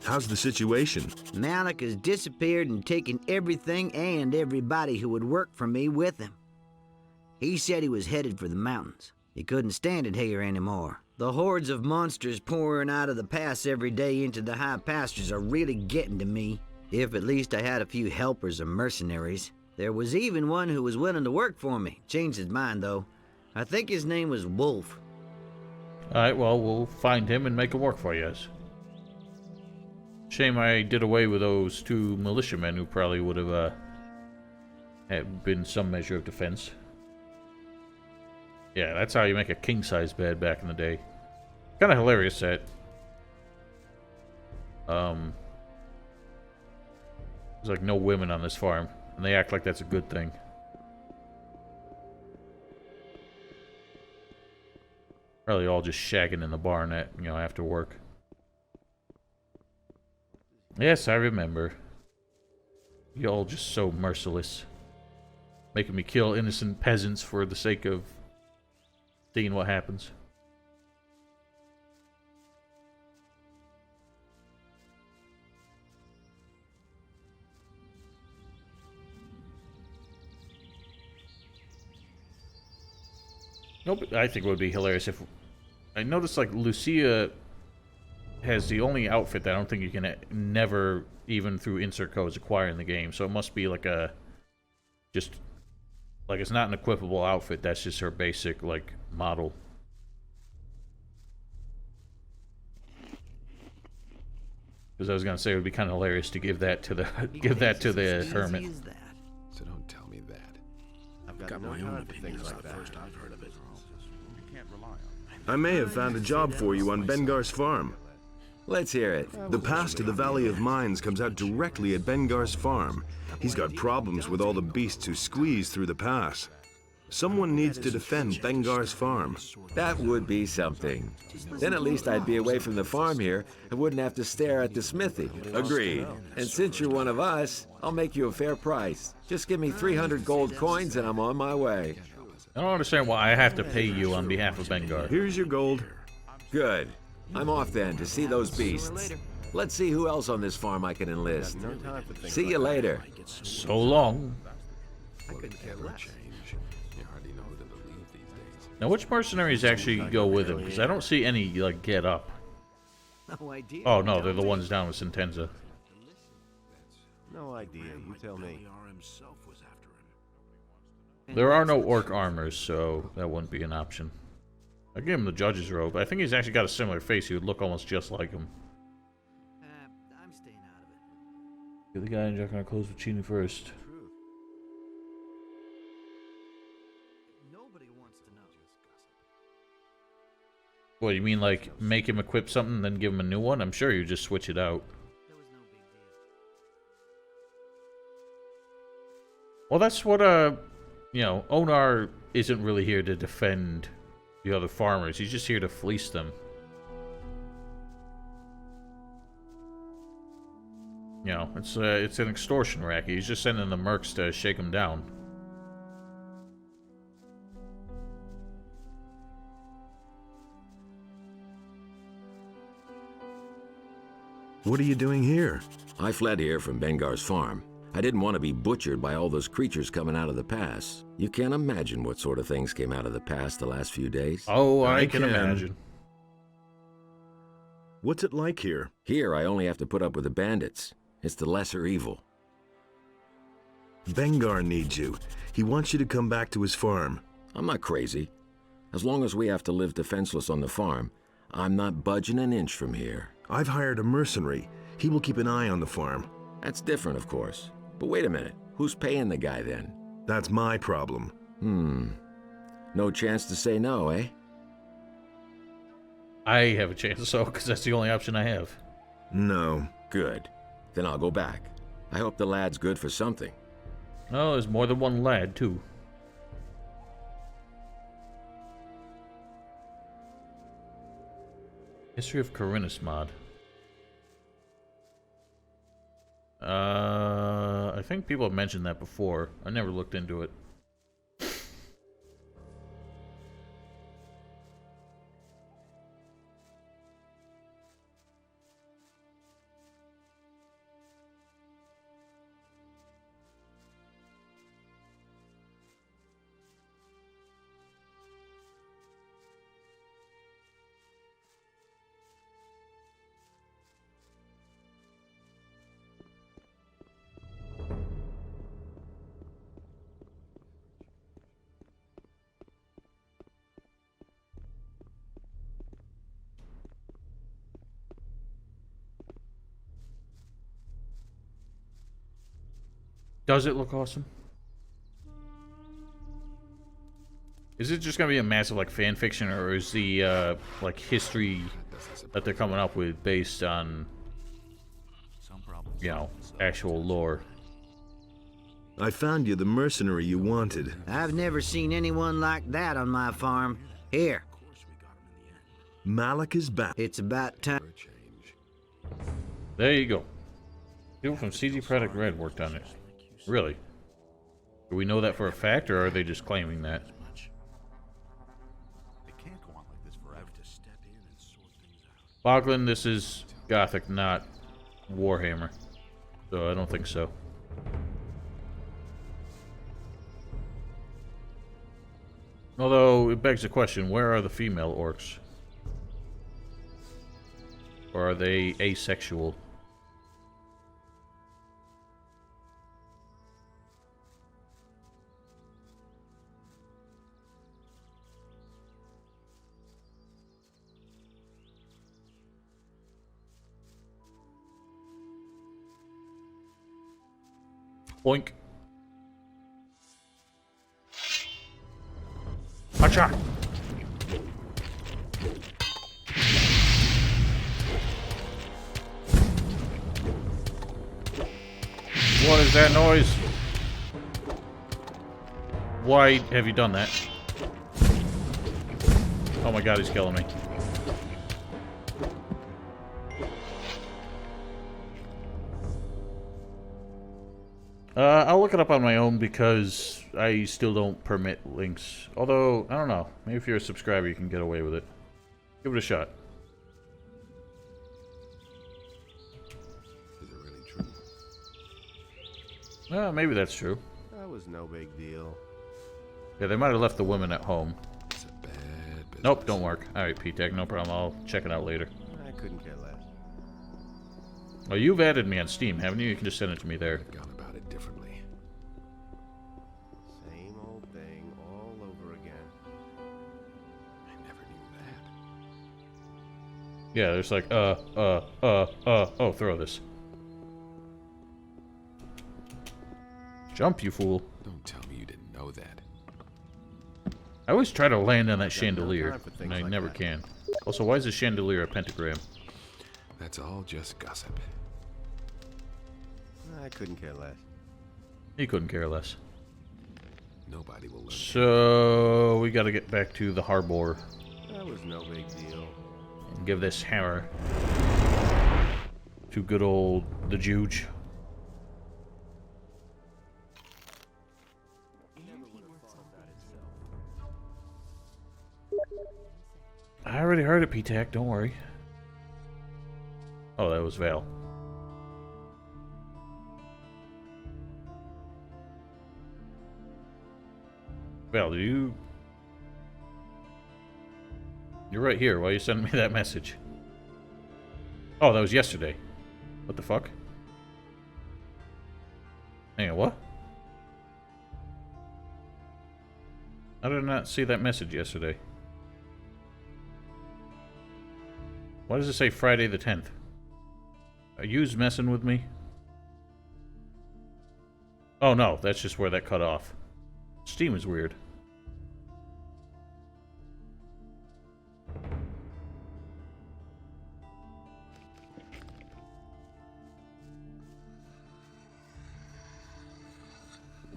How's the situation? Malik has disappeared and taken everything and everybody who would work for me with him. He said he was headed for the mountains. He couldn't stand it here anymore. The hordes of monsters pouring out of the pass every day into the high pastures are really getting to me. If at least I had a few helpers or mercenaries. There was even one who was willing to work for me. Changed his mind, though. I think his name was Wolf. Alright, well, we'll find him and make him work for you. Shame I did away with those 2 militiamen who probably would have had been some measure of defense. Yeah, that's how you make a king-size bed back in the day. Kind of hilarious that there's like no women on this farm, and they act like that's a good thing. Probably all just shagging in the barn at, you know, after work. Yes, I remember. You all just so merciless. Making me kill innocent peasants for the sake of seeing what happens. Nope, I think it would be hilarious if... I noticed, like, Lucia has the only outfit that I don't think you can never, even through insert codes, acquire in the game. So it must be like a... just... like, it's not an equipable outfit. That's just her basic, like, model. Because I was gonna say it would be kind of hilarious to give that to the hermit. So don't tell me that. I've got my own opinions like that. First I've heard of it. I may have found a job for you on Bengar's farm. Let's hear it. The pass to the Valley of Mines comes out directly at Bengar's farm. He's got problems with all the beasts who squeeze through the pass. Someone needs to defend Bengar's farm. That would be something. Then at least I'd be away from the farm here and wouldn't have to stare at the smithy. Agreed. And since you're one of us, I'll make you a fair price. Just give me 300 gold coins and I'm on my way. I don't understand why I have to pay you on behalf of Bengar. Here's your gold. Good. I'm off then to see those beasts. Let's see who else on this farm I can enlist. See you later. So long. Now, which mercenaries actually go with him? Because I don't see any, like, get up. No idea. Oh, no, they're the ones down with Sentenza. No idea. You tell me. There are no orc armors, so that wouldn't be an option. I give him the judge's robe. I think he's actually got a similar face. He would look almost just like him. I'm staying out of it. Get the guy in Jack on close with Chini first. Nobody wants to know. What, you mean like make him equip something, then give him a new one? I'm sure you just switch it out. There was no big deal. Well, that's what, you know, Onar isn't really here to defend the other farmers. He's just here to fleece them. You know, it's an extortion racket. He's just sending the mercs to shake him down. What are you doing here? I fled here from Bengar's farm. I didn't want to be butchered by all those creatures coming out of the pass. You can't imagine what sort of things came out of the pass the last few days. Oh, I can imagine. What's it like here? Here, I only have to put up with the bandits. It's the lesser evil. Bengar needs you. He wants you to come back to his farm. I'm not crazy. As long as we have to live defenseless on the farm, I'm not budging an inch from here. I've hired a mercenary. He will keep an eye on the farm. That's different, of course. But wait a minute. Who's paying the guy then? That's my problem. No chance to say no, eh? I have a chance, so, because that's the only option I have. No. Good. Then I'll go back. I hope the lad's good for something. Oh, there's more than one lad, too. History of Corinus mod. I think people have mentioned that before. I never looked into it. Does it look awesome? Is it just gonna be a massive like fan fiction, or is the like history that they're coming up with based on, you know, actual lore? I found you the mercenary you wanted. I've never seen anyone like that on my farm. Here. Malik is back. It's about time. There you go. People from CG Product Red worked on it. Really? Do we know that for a fact, or are they just claiming that? Boglin, this is Gothic, not Warhammer. So I don't think so. Although, it begs the question, where are the female orcs? Or are they asexual? Boink. Gotcha. What is that noise? Why have you done that? Oh my god, he's killing me. I'll look it up on my own because I still don't permit links. Although, I don't know. Maybe if you're a subscriber, you can get away with it. Give it a shot. Is it really true? Maybe that's true. That was no big deal. Yeah, they might have left the women at home. Nope, don't work. Alright, P-Tech, no problem. I'll check it out later. I couldn't care less. Oh, you've added me on Steam, haven't you? You can just send it to me there. Gone about it differently. Same old thing all over again. I never knew that. Yeah, there's like, oh, throw this. Jump, you fool. Don't tell me you didn't know that. I always try to land on that chandelier, and I never can. Also, why is the chandelier a pentagram? That's all just gossip. I couldn't care less. He couldn't care less. Nobody will learn. So, we gotta get back to the harbor. That was no big deal. And give this hammer to good old the Juge. I already heard it, P-Tac, don't worry. Oh, that was Val. Val, do you... You're right here. Why are you sending me that message? Oh, that was yesterday. What the fuck? Hang on, what? I did not see that message yesterday. Why does it say Friday the 10th? Are you messing with me? Oh no, that's just where that cut off. Steam is weird.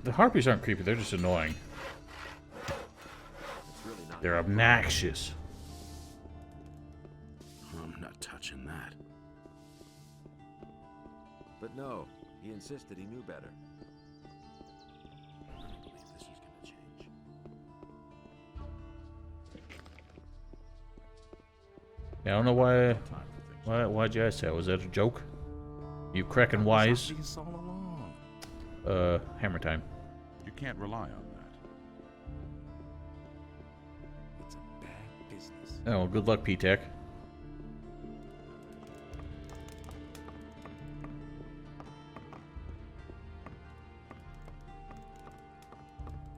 The harpies aren't creepy, they're just annoying. They're obnoxious. I'm not touching that. But no, he insisted he knew better. I don't believe this is gonna change. Yeah, I don't know why'd you ask that? Was that a joke? You cracking wise? Hammer time. You can't rely on that. It's a bad business. Oh, well, good luck, P-Tech.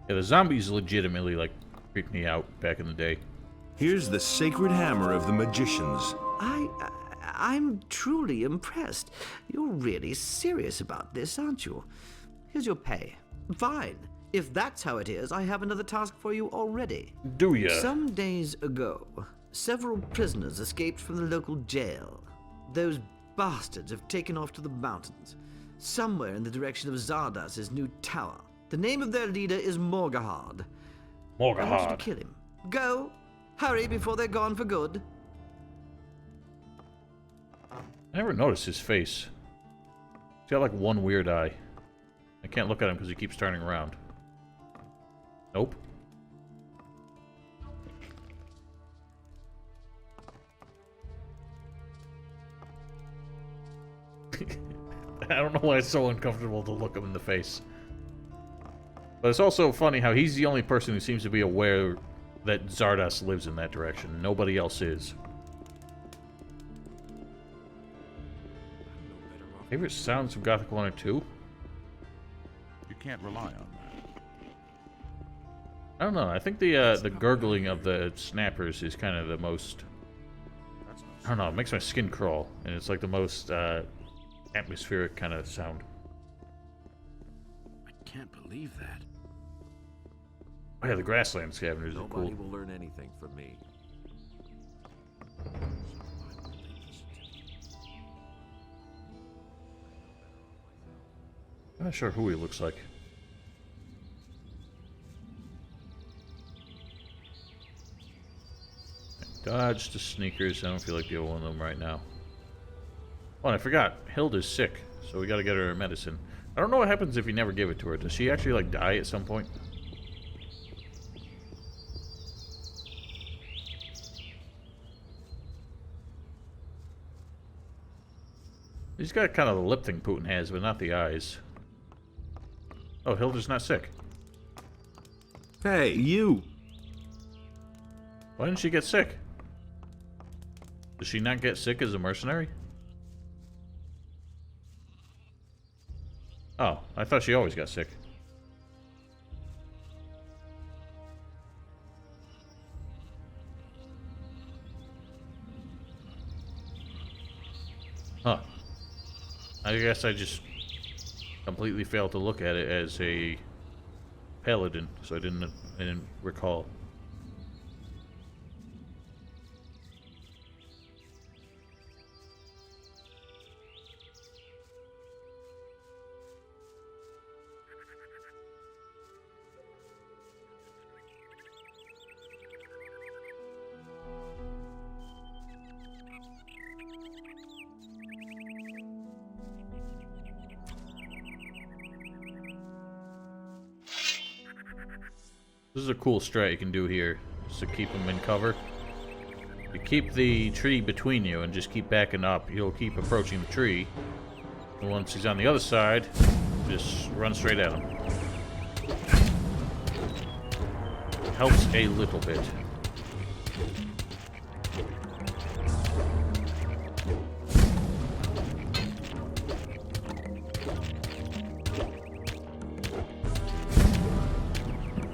Yeah, the zombies legitimately, like, creeped me out back in the day. Here's the sacred hammer of the magicians. I'm truly impressed. You're really serious about this, aren't you? Here's your pay. Fine. If that's how it is, I have another task for you already. Do ya? Some days ago, several prisoners escaped from the local jail. Those bastards have taken off to the mountains, somewhere in the direction of Zardas's new tower. The name of their leader is Morgahard. I want you to Morgahard. kill him. Go! Hurry before they're gone for good. I never noticed his face. He's got like one weird eye. I can't look at him because he keeps turning around. Nope. I don't know why it's so uncomfortable to look him in the face. But it's also funny how he's the only person who seems to be aware that Zardas lives in that direction. Nobody else is. Favorite sounds from Gothic 1 or 2? You can't rely on that. I don't know. I think the gurgling of the snappers is kind of the most... I don't know. It makes my skin crawl. And it's like the most atmospheric kind of sound. I can't believe that. Oh yeah, the grassland scavengers are Nobody cool. will learn anything from me. I'm not sure who he looks like. Dodge the sneakers. I don't feel like dealing with them right now. Oh, and I forgot. Hilda's sick, so we gotta get her medicine. I don't know what happens if you never give it to her. Does she actually, like, die at some point? He's got kind of the lip thing Putin has, but not the eyes. Oh, Hilda's not sick. Hey, you! Why didn't she get sick? Does she not get sick as a mercenary? Oh, I thought she always got sick. Huh. I guess I just completely failed to look at it as a paladin, so I didn't recall. This is a cool strat you can do here, just to keep them in cover. You keep the tree between you and just keep backing up. He'll keep approaching the tree. And once he's on the other side, just run straight at him. Helps a little bit.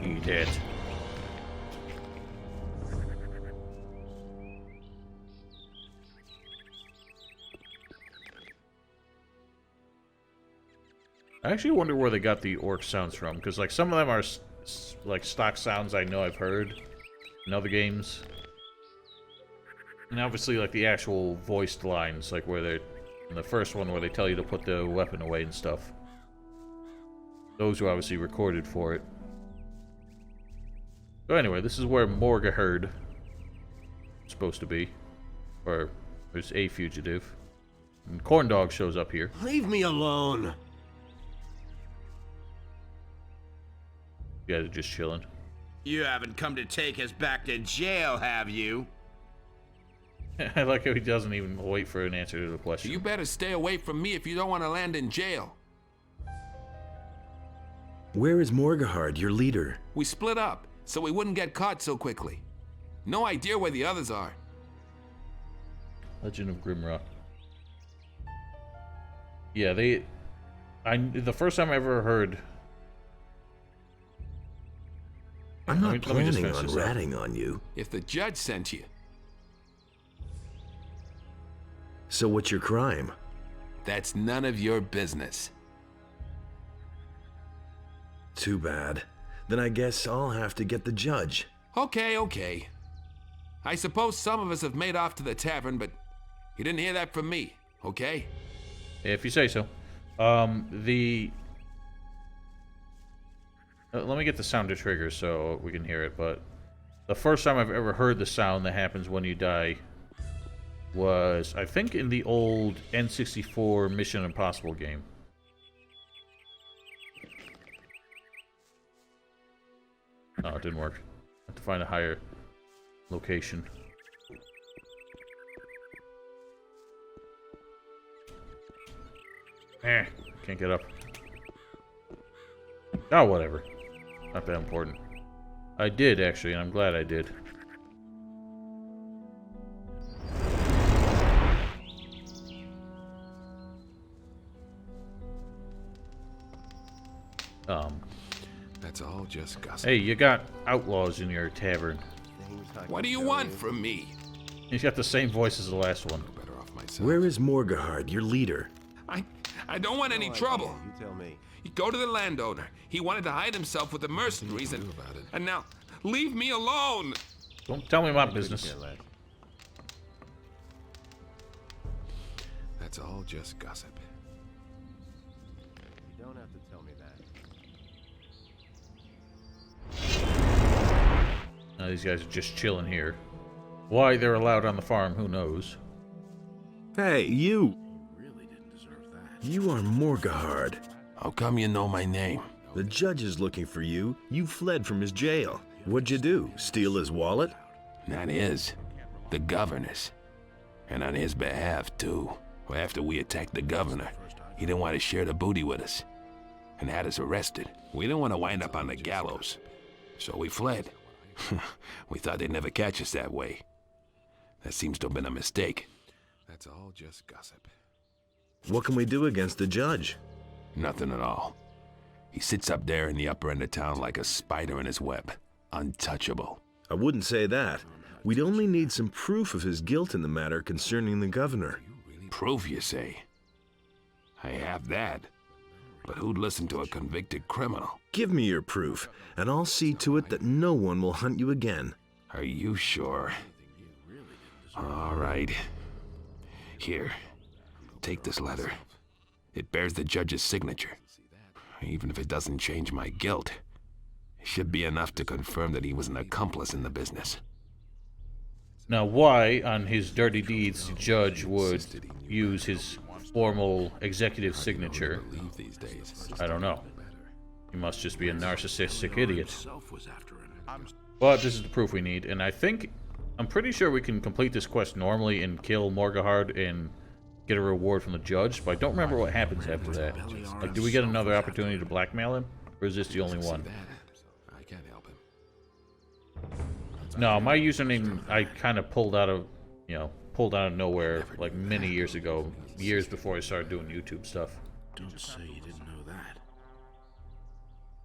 Eat it. I actually wonder where they got the orc sounds from, because like some of them are like stock sounds I know I've heard in other games, and obviously like the actual voiced lines, like where they're in the first one where they tell you to put the weapon away and stuff. Those were obviously recorded for it. So anyway, this is where Morgaherd is supposed to be, or there's a fugitive, and Corndog shows up here. Leave me alone. You guys are just chilling. You haven't come to take us back to jail, have you? I like how he doesn't even wait for an answer to the question. You better stay away from me if you don't want to land in jail. Where is Morgaherd, your leader? We split up, so we wouldn't get caught so quickly. No idea where the others are. Legend of Grimrock. Yeah, the first time I ever heard... I'm not planning on ratting on you. If the judge sent you. So what's your crime? That's none of your business. Too bad. Then I guess I'll have to get the judge. Okay. I suppose some of us have made off to the tavern, but you didn't hear that from me, okay? If you say so. Let me get the sound to trigger so we can hear it, but the first time I've ever heard the sound that happens when you die was, I think, in the old N64 Mission Impossible game. Oh, it didn't work. I have to find a higher location. Can't get up. Oh, whatever. Not that important. I did, actually, and I'm glad I did. That's all just gossip. Hey, you got outlaws in your tavern. What do you want from me? He's got the same voice as the last one. Better off myself. Where is Morgaherd, your leader? I don't want any trouble. You tell me. You go to the landowner. He wanted to hide himself with the mercenaries, and now leave me alone. Don't tell me my business. That's all just gossip. You don't have to tell me that. Now these guys are just chilling here. Why they're allowed on the farm, who knows? Hey, you! You are Morgaherd. How come you know my name? The judge is looking for you. You fled from his jail. What'd you do? Steal his wallet? Not his. The governor's. And on his behalf, too. Well, after we attacked the governor, he didn't want to share the booty with us. And had us arrested. We didn't want to wind up on the gallows. So we fled. We thought they'd never catch us that way. That seems to have been a mistake. That's all just gossip. What can we do against the judge? Nothing at all. He sits up there in the upper end of town like a spider in his web. Untouchable. I wouldn't say that. We'd only need some proof of his guilt in the matter concerning the governor. Proof, you say? I have that. But who'd listen to a convicted criminal? Give me your proof, and I'll see to it that no one will hunt you again. Are you sure? All right. Here. Take this letter. It bears the judge's signature. Even if it doesn't change my guilt, it should be enough to confirm that he was an accomplice in the business. Now, why, on his dirty deeds, the judge would use his formal executive signature, I don't know. He must just be a narcissistic idiot. But this is the proof we need, and I think I'm pretty sure we can complete this quest normally and kill Morgahard and get a reward from the judge, but I don't remember what happens after that. Like, do we get another opportunity to blackmail him, or is this the only one? I can't help him. No, my username I kind of pulled out of, you know, pulled out of nowhere like many years ago, years before I started doing YouTube stuff. Don't say you didn't know that.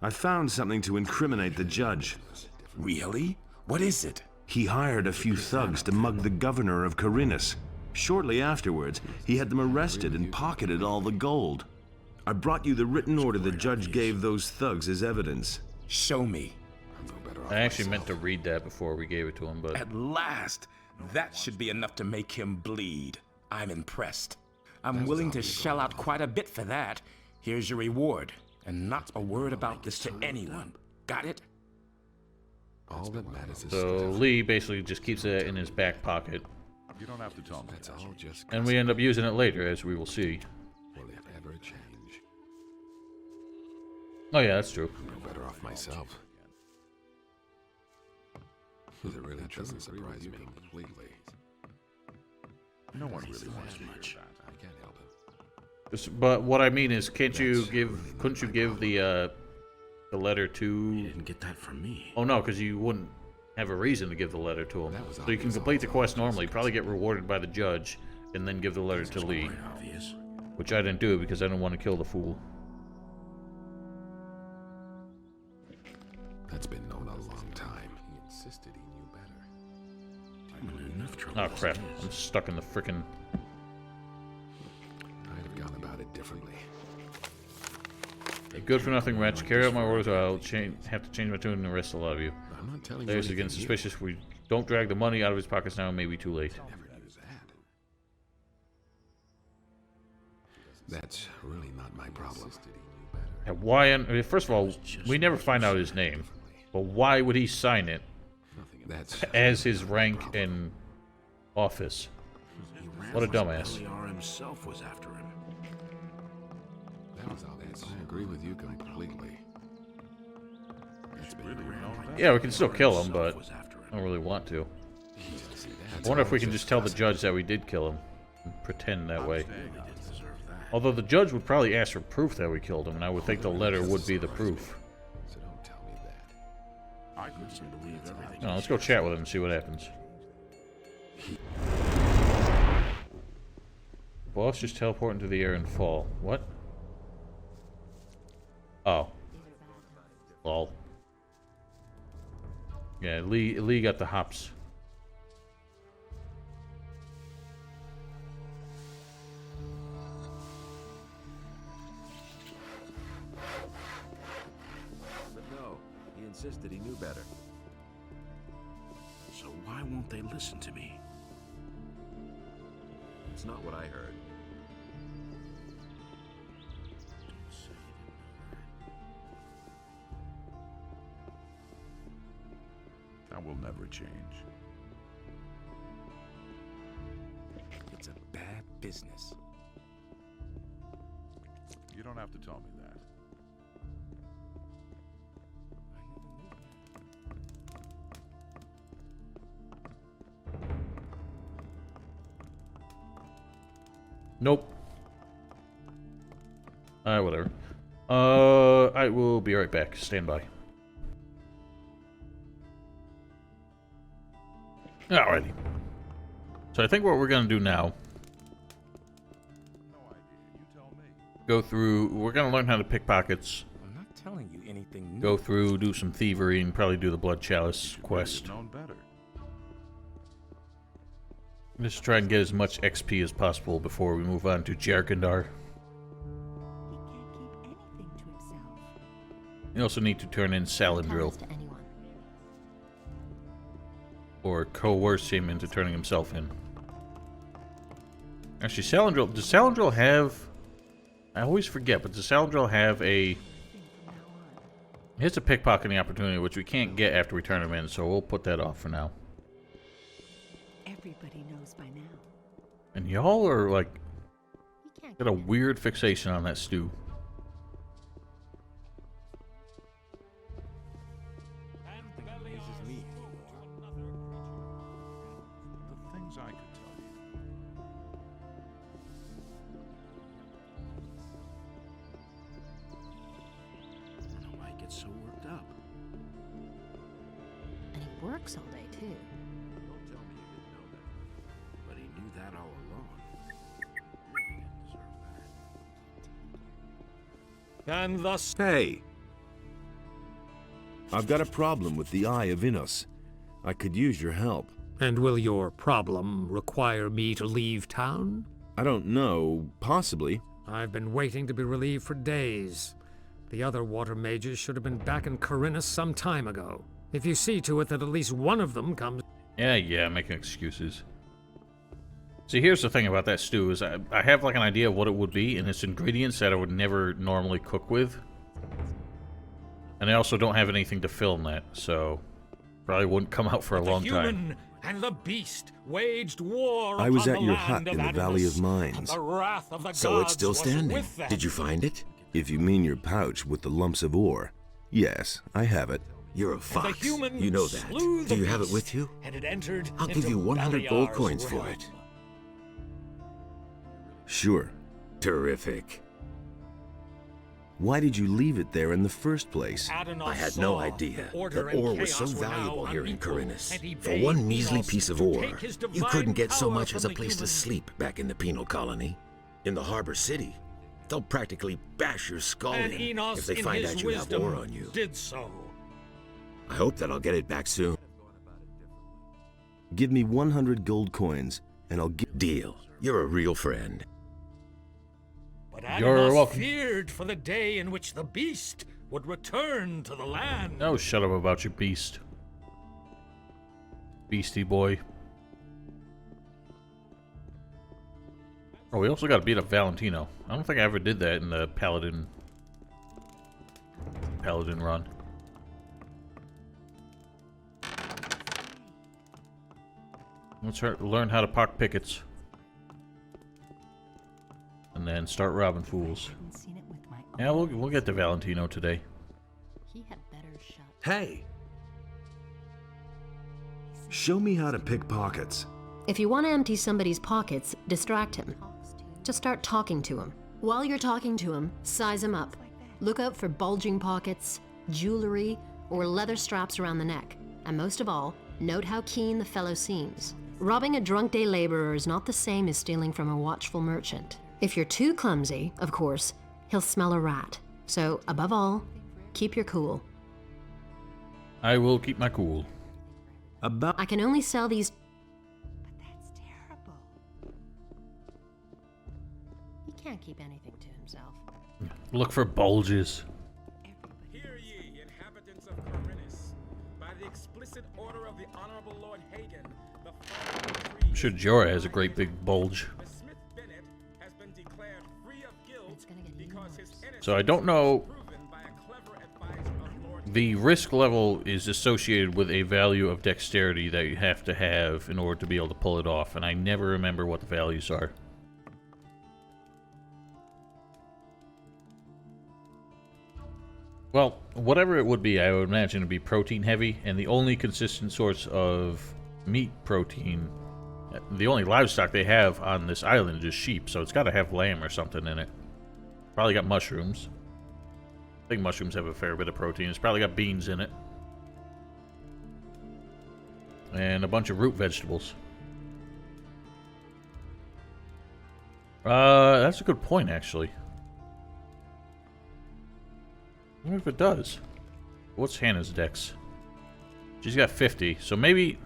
I found something to incriminate the judge. Really? What is it? He hired a few thugs to mug the governor of Carinus. Shortly afterwards, he had them arrested and pocketed all the gold. I brought you the written order the judge gave those thugs as evidence. Show me. I actually meant to read that before we gave it to him, but... At last! That should be enough to make him bleed. I'm impressed. I'm willing to shell out quite a bit for that. Here's your reward. And not a word about this to anyone. Got it? All that matters is... So Lee basically just keeps it in his back pocket. You don't have to tell me. That's all just... And we end up using it later, as we will see. Will it ever change? Oh yeah, that's true. I'm no better off myself. It really doesn't surprise me completely. No one really wants much. I can't help him. But what I mean is, couldn't you give the letter to... You didn't get that from me. Oh no, because you wouldn't have a reason to give the letter to him. So you can complete the quest normally, probably get rewarded by the judge, and then give the letter to Lee. Which I didn't do because I didn't want to kill the fool. That's been known a long time. He insisted he knew better. I'm in enough trouble. Oh crap, I'm stuck in the frickin'... I'd have gone about it differently. Good for nothing, wretch. Carry out my orders or I'll have to change my tune and arrest a lot of you. I'm not telling There's you again anything suspicious. We don't drag the money out of his pockets now, it may be too late. Never use that. That's really not my problem. Why? First of all, we never find out his name. But why would he sign it as his rank and office? What a dumbass. Beliar himself was after him. That was all that. I agree with you completely. That's been around. Yeah, we can still kill him, but I don't really want to. I wonder if we can just tell the judge that we did kill him. And pretend that way. Although the judge would probably ask for proof that we killed him, and I would think the letter would be the proof. So don't tell me that. I couldn't believe everything. No, let's go chat with him and see what happens. Boss just teleport into the air and fall. What? Oh. Lol. Yeah, Lee got the hops. But no, he insisted he knew better. So why won't they listen to me? It's not what I heard. That will never change. It's a bad business. You don't have to tell me that. Nope. Whatever. I will be right back. Stand by. Alrighty. So I think what we're gonna do now, go through, we're gonna learn how to pick pockets, I'm not telling you anything new. go through, do some thievery, and probably do the Blood Chalice quest. Known better. Just try and get as much XP as possible before we move on to Jarkandar. You also need to turn in Salandril. Or coerce him into turning himself in. Actually, Salandril... Does Salandril have... I always forget, but does Salandril have a... He has a pickpocketing opportunity, which we can't get after we turn him in, so we'll put that off for now. Everybody knows by now. And y'all are, like... got a weird fixation on that stew. works all day, too. Don't tell me you didn't know that. But he knew that all along. Really didn't deserve that. And thus... Hey! I've got a problem with the Eye of Vinos. I could use your help. And will your problem require me to leave town? I don't know. Possibly. I've been waiting to be relieved for days. The other water mages should have been back in Corinus some time ago. If you see to it that at least one of them comes... Yeah, making excuses. See, here's the thing about that stew, is I have like an idea of what it would be, and it's ingredients that I would never normally cook with. And I also don't have anything to film that, so probably wouldn't come out for a long time. The human and the beast waged war I was upon at the your land hut of in the Valley of Adonis, Mines. and the wrath of the So it's gods still was standing. with them. Did you find it? If you mean your pouch with the lumps of ore. Yes, I have it. You're a fox. You know that. Do you have it with you? And it entered I'll give you 100 gold coins for it. Sure. Terrific. Why did you leave it there in the first place? I had no idea that ore was so valuable here in Corinus. For one measly piece of ore, you couldn't get so much as a place to sleep back in the penal colony. In the harbor city, they'll practically bash your skull in if they find out you have ore on you. Did so. I hope that I'll get it back soon. Give me 100 gold coins, and I'll give... Deal. You're a real friend. But You're Adanos welcome. feared for the day in which the beast would return to the land. Oh, shut up about your beast. Beastie boy. Oh, we also got to beat up Valentino. I don't think I ever did that in the Paladin run. Let's learn how to pock pickets. And then start robbing fools. Yeah, we'll get to Valentino today. He had better shut. Hey! Show me how to pick pockets. If you want to empty somebody's pockets, distract him. Just start talking to him. While you're talking to him, size him up. Look out for bulging pockets, jewelry, or leather straps around the neck. And most of all, note how keen the fellow seems. Robbing a drunk day laborer is not the same as stealing from a watchful merchant. If you're too clumsy, of course, he'll smell a rat. So, above all, keep your cool. I will keep my cool. I can only sell these... He can't keep anything to himself. Look for bulges. Hear ye, inhabitants of Corinus, by the explicit order of the Honorable Lord Hagen, the following I'm sure Jorah has a great big bulge. So I don't know. The risk level is associated with a value of dexterity that you have to have in order to be able to pull it off, and I never remember what the values are. Well, whatever it would be, I would imagine it would be protein heavy, and the only consistent source of meat protein, the only livestock they have on this island is sheep, so it's got to have lamb or something in it. Probably got mushrooms. I think mushrooms have a fair bit of protein. It's probably got beans in it. And a bunch of root vegetables. That's a good point, actually. I wonder if it does. What's Hannah's dex? She's got 50, so maybe...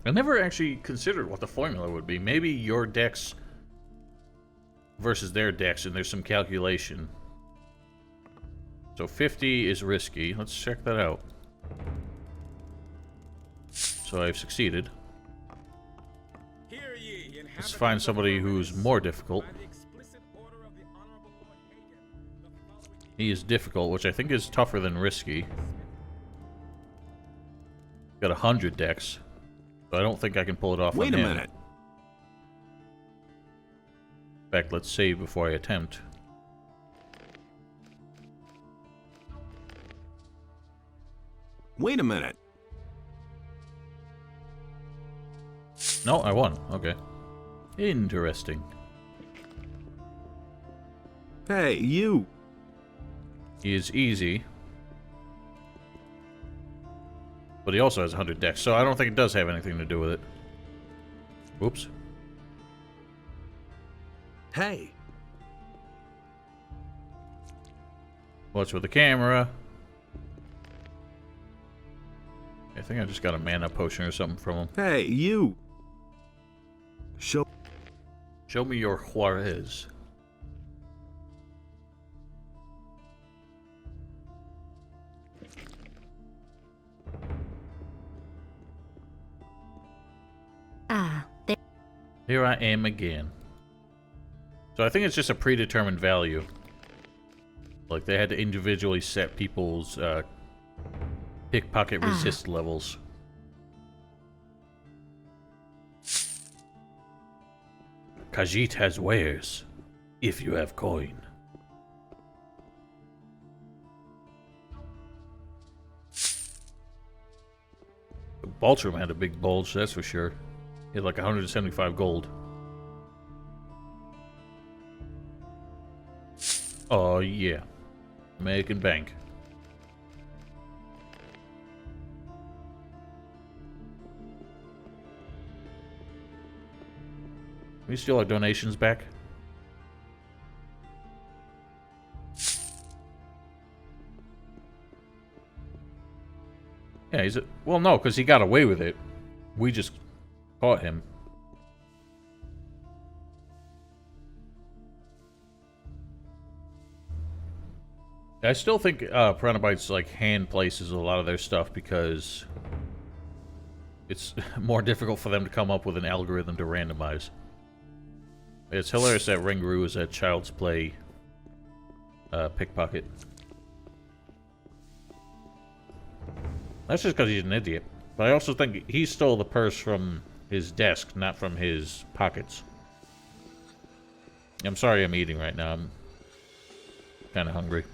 I never actually considered what the formula would be. Maybe your dex versus their dex, and there's some calculation. So 50 is risky. Let's check that out. So I've succeeded. Let's find somebody who's more difficult. He is difficult, which I think is tougher than risky. Got 100 dex. So I don't think I can pull it off on him. Wait a minute. In fact, let's save before I attempt. Wait a minute. No, I won. Okay. Interesting. Hey, you. He is easy. But he also has 100 dex, so I don't think it does have anything to do with it. Whoops. Hey! What's with the camera? I think I just got a mana potion or something from him. Hey, you! Show me your Juarez. Here I am again. So I think it's just a predetermined value. Like they had to individually set people's pickpocket resist levels. Khajiit has wares, if you have coin. The Baltrum had a big bulge, that's for sure. He had like 175 gold. Oh yeah. Making bank. Can we steal our donations back? Yeah, he's a... Well, no, because he got away with it. We just caught him. I still think Piranhabytes like hand places a lot of their stuff because it's more difficult for them to come up with an algorithm to randomize. It's hilarious that Ringaroo is a child's play pickpocket. That's just because he's an idiot. But I also think he stole the purse from his desk, not from his pockets. I'm sorry I'm eating right now. I'm kind of hungry.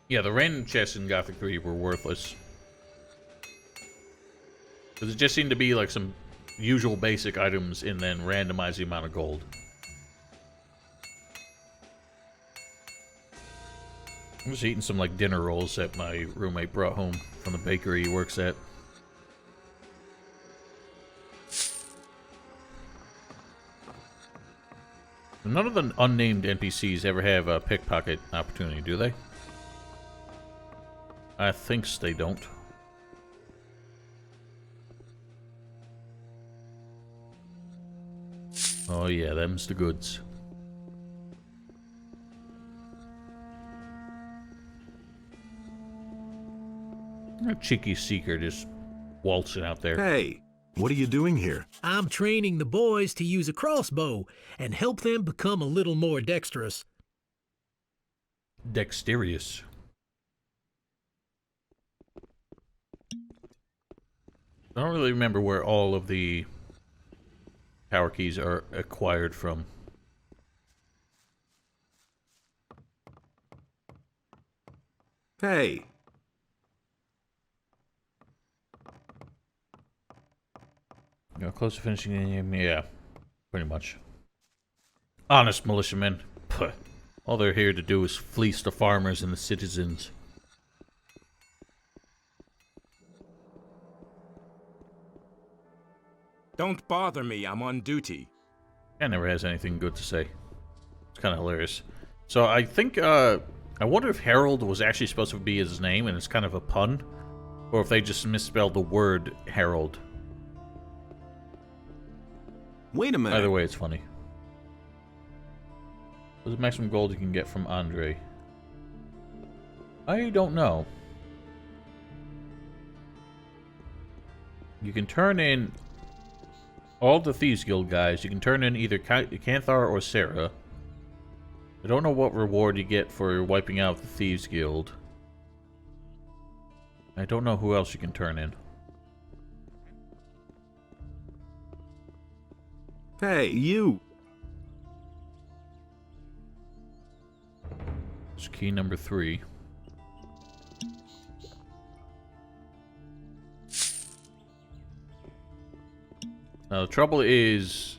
Yeah, the random chests in Gothic 3 were worthless. Because it just seemed to be like some usual basic items and then randomize the amount of gold. I'm just eating some like dinner rolls that my roommate brought home from the bakery he works at. None of the unnamed NPCs ever have a pickpocket opportunity, do they? I think they don't. Oh yeah, them's the goods. A cheeky seeker just waltzing out there. Hey, what are you doing here? I'm training the boys to use a crossbow and help them become a little more dexterous. Dexterous. I don't really remember where all of the power keys are acquired from. Hey! You're close to finishing the game? Yeah, pretty much. Honest militiamen. Puh. All they're here to do is fleece the farmers and the citizens. Don't bother me, I'm on duty. Guy never has anything good to say. It's kind of hilarious. So I think, I wonder if Harold was actually supposed to be his name and it's kind of a pun, or if they just misspelled the word Harold. Wait a minute. Either way, it's funny. What's the maximum gold you can get from Andre? I don't know. You can turn in all the Thieves Guild guys. You can turn in either Canthar or Sarah. I don't know what reward you get for wiping out the Thieves Guild. I don't know who else you can turn in. Hey, you! It's key number 3. The trouble is,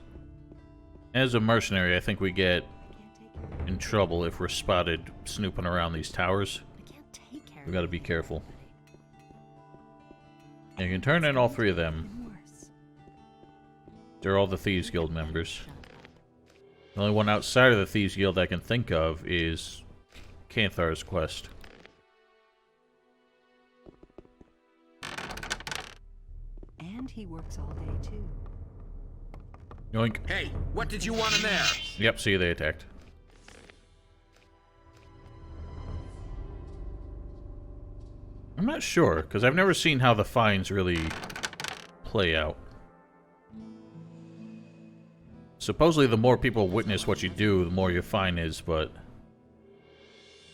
as a mercenary, I think we get in trouble if we're spotted snooping around these towers. We gotta be careful. And you can turn in all 3 of them. They're all the Thieves Guild members. The only one outside of the Thieves Guild I can think of is Canthar's quest. And he works all day too. Yoink. Hey, what did you want in there? Yep, see, they attacked. I'm not sure, because I've never seen how the fines really play out. Supposedly the more people witness what you do, the more your fine is, but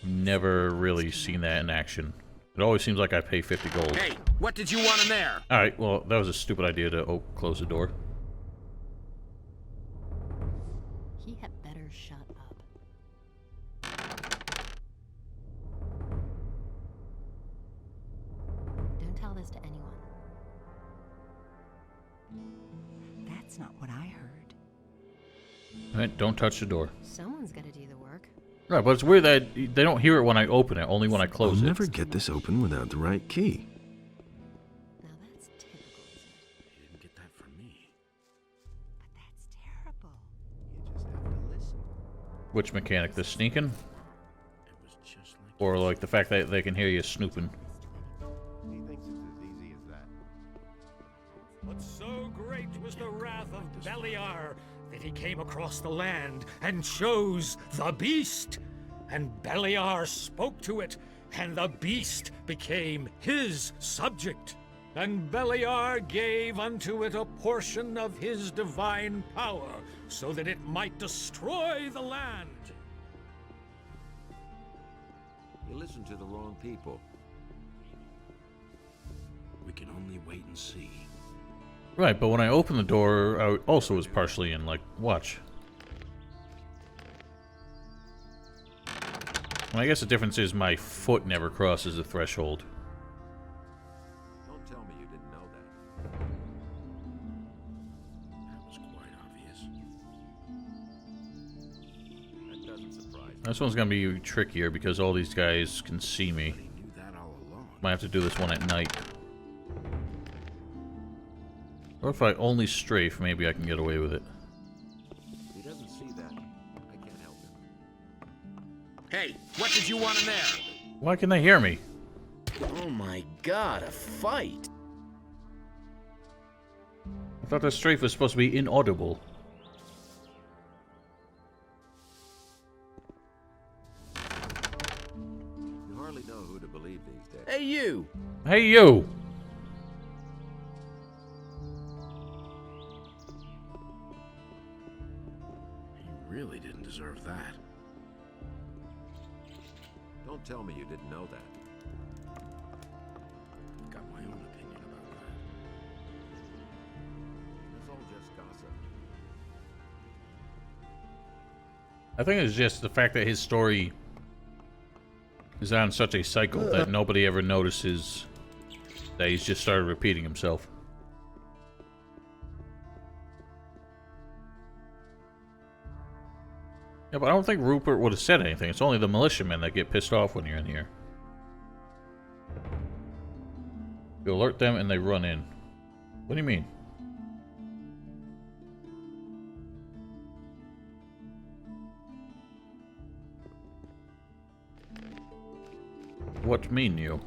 never really seen that in action. It always seems like I pay 50 gold. Hey, what did you want in there? Alright, well, that was a stupid idea to close the door. He had better shut up. Don't tell this to anyone. That's not what I heard. Alright, don't touch the door. Someone's gotta do the work. Right, but it's weird that they don't hear it when I open it, only when I close I'll it. never get this open without the right key. Now that's typical, isn't it? You didn't get that from me. But that's terrible. You just have to listen. Which mechanic? The sneaking? It was just like Or like the fact that they can hear you snooping? He thinks it's as easy as that. But so great was the wrath of Beliar that he came across the land and chose the beast. And Beliar spoke to it, and the beast became his subject. And Beliar gave unto it a portion of his divine power, so that it might destroy the land. You listen to the wrong people. we can only wait and see. Right, but when I opened the door, I also was partially in, like, watch. Well, I guess the difference is my foot never crosses the threshold. Don't tell me you didn't know that. That was quite obvious. That doesn't surprise me. This one's gonna be trickier because all these guys can see me. He knew that all along. Might have to do this one at night. Or if I only strafe, maybe I can get away with it. He doesn't see that. I can't help him. Hey, what did you want in there? Why can they hear me? Oh my god, a fight! I thought the strafe was supposed to be inaudible. You hardly know who to believe these days. Hey, you! Hey, you! He really didn't deserve that. Don't tell me you didn't know that. I've got my own opinion about that. That's all just gossip. I think it's just the fact that his story is on such a cycle that nobody ever notices that he's just started repeating himself. Yeah, but I don't think Rupert would have said anything. It's only the militiamen that get pissed off when you're in here. You alert them and they run in. What do you mean? What mean you?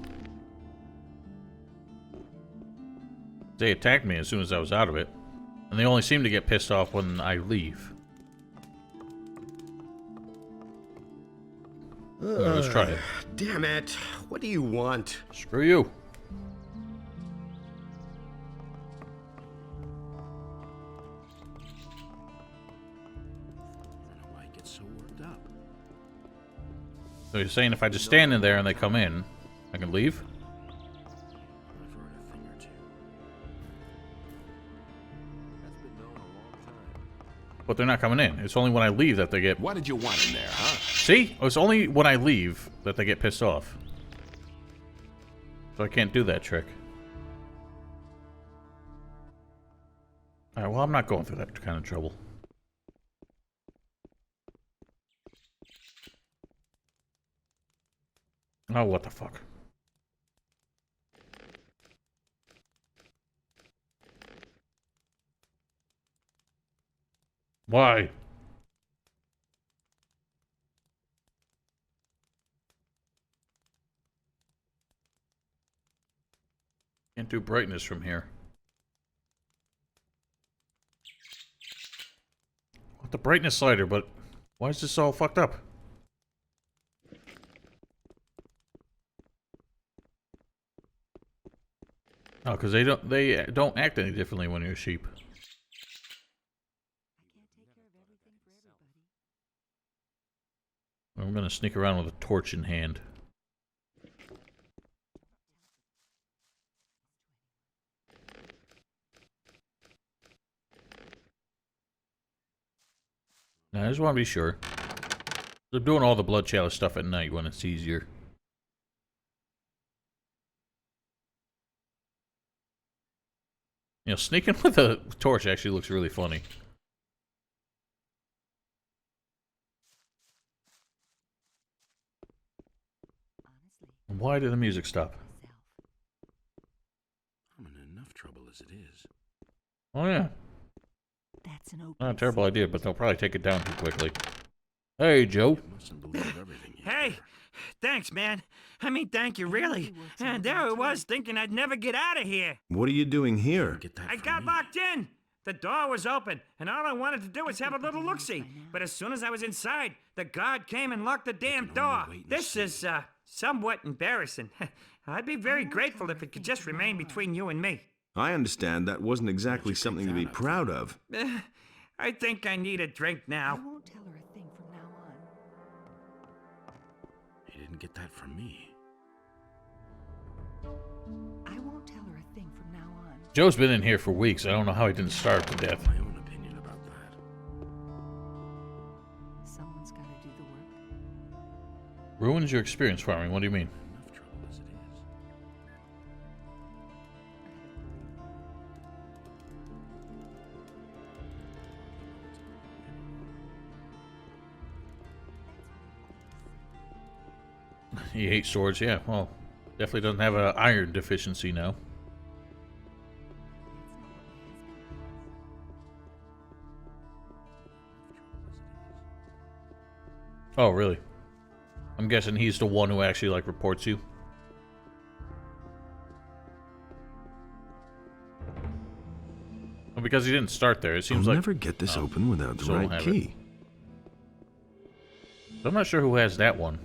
They attacked me as soon as I was out of it. And they only seem to get pissed off when I leave. Let's try it. Damn it. What do you want? Screw you. I don't know why he gets so worked up. So you're saying if I just stand in there and they come in, I can leave? I've heard a thing or two. That's been known a long time. But they're not coming in. It's only when I leave that they get... What did you want in there, huh? See? It's only when I leave that they get pissed off. So I can't do that trick. Alright, well, I'm not going through that kind of trouble. Oh, what the fuck? Why? Can't do brightness from here. With the brightness slider, but why is this all fucked up? Oh, because they don't act any differently when you're a sheep. I'm gonna sneak around with a torch in hand. Now, I just want to be sure. I'm doing all the blood chalice stuff at night when it's easier. You know, sneaking with a torch actually looks really funny. Why did the music stop? I'm in enough trouble as it is. Oh yeah. That's an open. Not a terrible idea, but they'll probably take it down too quickly. Hey, Joe. Hey, thanks, man. I mean, thank you, really. And there I was, thinking I'd never get out of here. What are you doing here? I got locked in. The door was open, and all I wanted to do was have a little look-see. But as soon as I was inside, the guard came and locked the damn door. This is, somewhat embarrassing. I'd be very grateful if it could just remain between you and me. I understand that wasn't exactly something to be proud of. I think I need a drink now. I won't tell her a thing from now on. He didn't get that from me. I won't tell her a thing from now on. Joe's been in here for weeks. I don't know how he didn't starve to death. My own opinion about that. Someone's got to do the work. Ruins your experience farming. What do you mean? Enough trouble as it is. He hates swords. Yeah, well, definitely doesn't have an iron deficiency now. Oh, really? I'm guessing he's the one who actually, like, reports you. Well, because he didn't start there, it seems I'll like... never get this open without the right key. I'm not sure who has that one.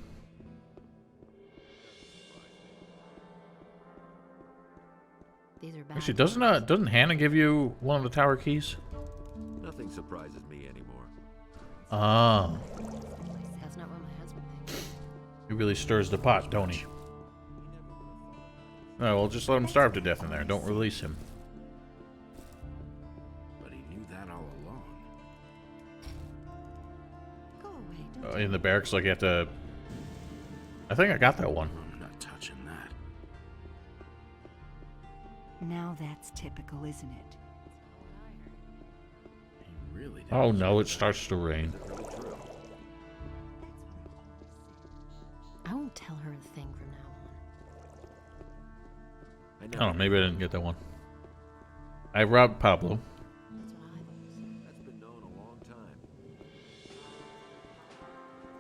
These are bad. Actually, doesn't Hannah give you one of the tower keys? Nothing surprises me anymore. Ah. That's not what my husband thinks. He really stirs the pot, don't he? Oh, well, just let him starve to death in there. Don't release him. But he knew that all along. Go away, don't In the barracks, like you have to... I think I got that one. I'm not touching that. Now that's typical, isn't it? He really didn't. Oh no, it starts to rain. I won't tell her a thing from now Oh, maybe I didn't get that one. I robbed Pablo. That's been known a long time.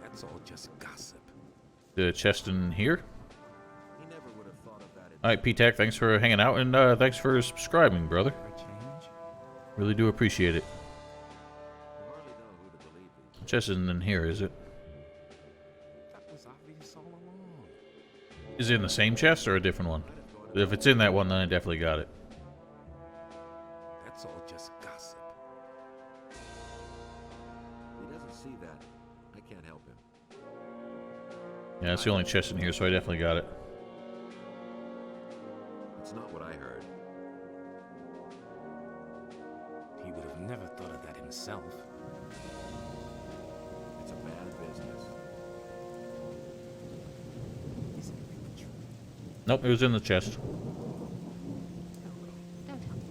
That's all just gossip. The chest in here. He never would have thought of that. Alright, P-Tech, thanks for hanging out, and thanks for subscribing, brother. Really do appreciate it. Chest isn't in here, is it? That was obvious all along. Is it in the same chest or a different one? If it's in that one, then I definitely got it. That's all just gossip. He doesn't see that. I can't help him. Yeah, that's the only chest in here, so I definitely got it. It's not what I heard. He would have never thought of that himself. It's a bad business. Nope, it was in the chest. on. Don't tell me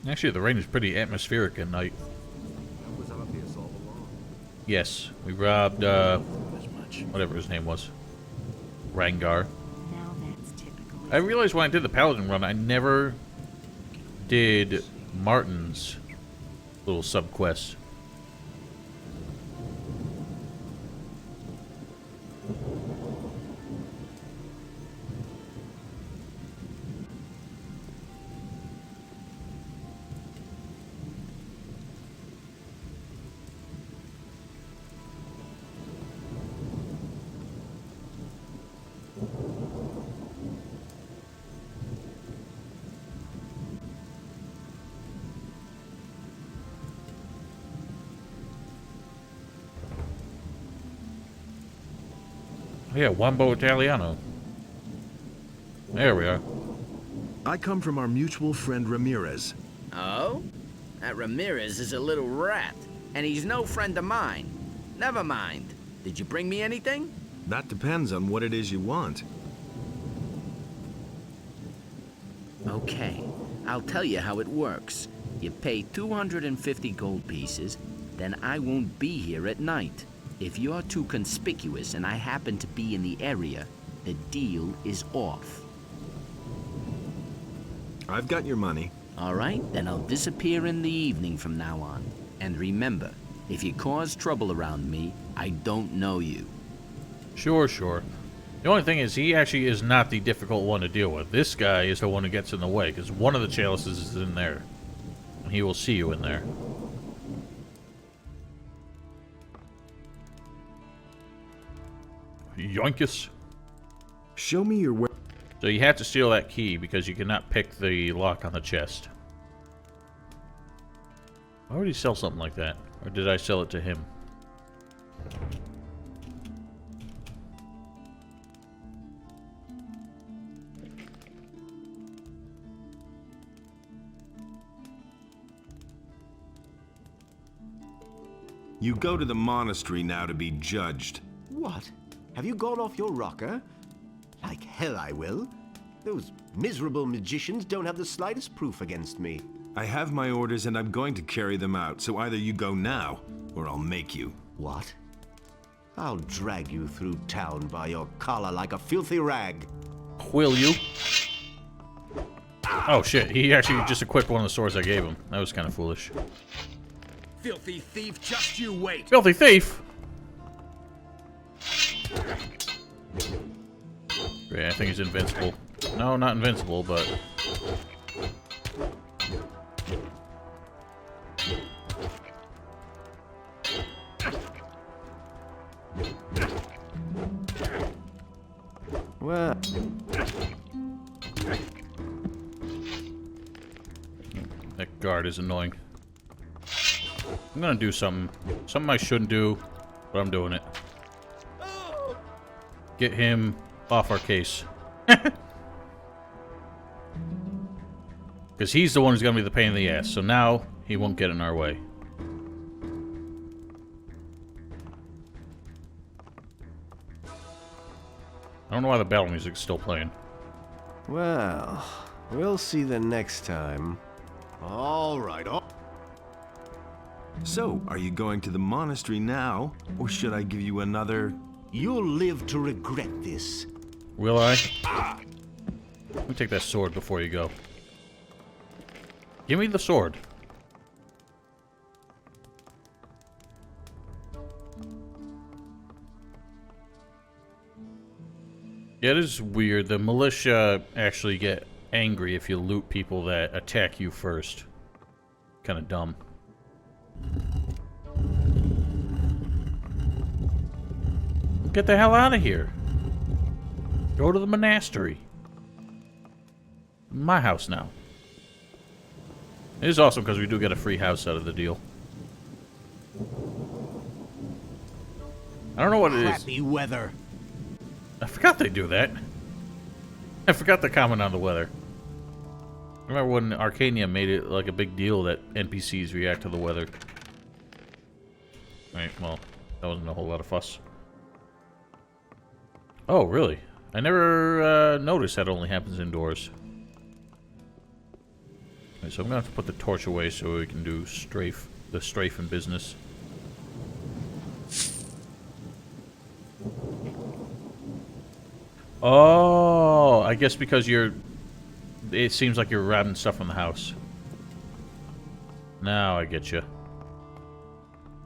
Actually, the rain is pretty atmospheric at night. Yes, we robbed, whatever his name was. Rangar. I realized when I did the Paladin run, I never did Martin's little sub-quest. Oh yeah, Wombo Italiano. There we are. I come from our mutual friend Ramirez. Oh? That Ramirez is a little rat, and he's no friend of mine. Never mind. Did you bring me anything? That depends on what it is you want. Okay, I'll tell you how it works. You pay 250 gold pieces, then I won't be here at night. If you're too conspicuous and I happen to be in the area, the deal is off. I've got your money. All right, then I'll disappear in the evening from now on. And remember, if you cause trouble around me, I don't know you. Sure, sure. The only thing is, he actually is not the difficult one to deal with. This guy is the one who gets in the way, because one of the chalices is in there. And he will see you in there. Yoinkus. Show me your way. So you have to steal that key because you cannot pick the lock on the chest. Why would he sell something like that? Or did I sell it to him? You go to the monastery now to be judged. What? Have you gone off your rocker? Like hell I will. Those miserable magicians don't have the slightest proof against me. I have my orders and I'm going to carry them out, so either you go now, or I'll make you. What? I'll drag you through town by your collar like a filthy rag. Will you? Oh shit, he actually just equipped one of the swords I gave him. That was kind of foolish. Filthy thief, just you wait. Filthy thief! Great, I think he's invincible. No, not invincible, but... Well... That guard is annoying. I'm gonna do something. Something I shouldn't do, but I'm doing it. Get him off our case. Because he's the one who's gonna be the pain in the ass, so now he won't get in our way. I don't know why the battle music's still playing. Well, we'll see the next time. All right. So, are you going to the monastery now, or should I give you another... You'll live to regret this. Will I? Let me take that sword before you go. Give me the sword. Yeah, it is weird. The militia actually get angry if you loot people that attack you first. Kind of dumb. Get the hell out of here. Go to the monastery. My house now. It is awesome because we do get a free house out of the deal. I don't know what it is. Crappy weather. I forgot they do that. I forgot to comment on the weather. I remember when Arcania made it like a big deal that NPCs react to the weather. Right, well, that wasn't a whole lot of fuss. Oh, really? I never noticed that only happens indoors. Right, so I'm gonna have to put the torch away so we can do the strafing business. Oh, I guess because it seems like you're grabbing stuff from the house. Now I get you.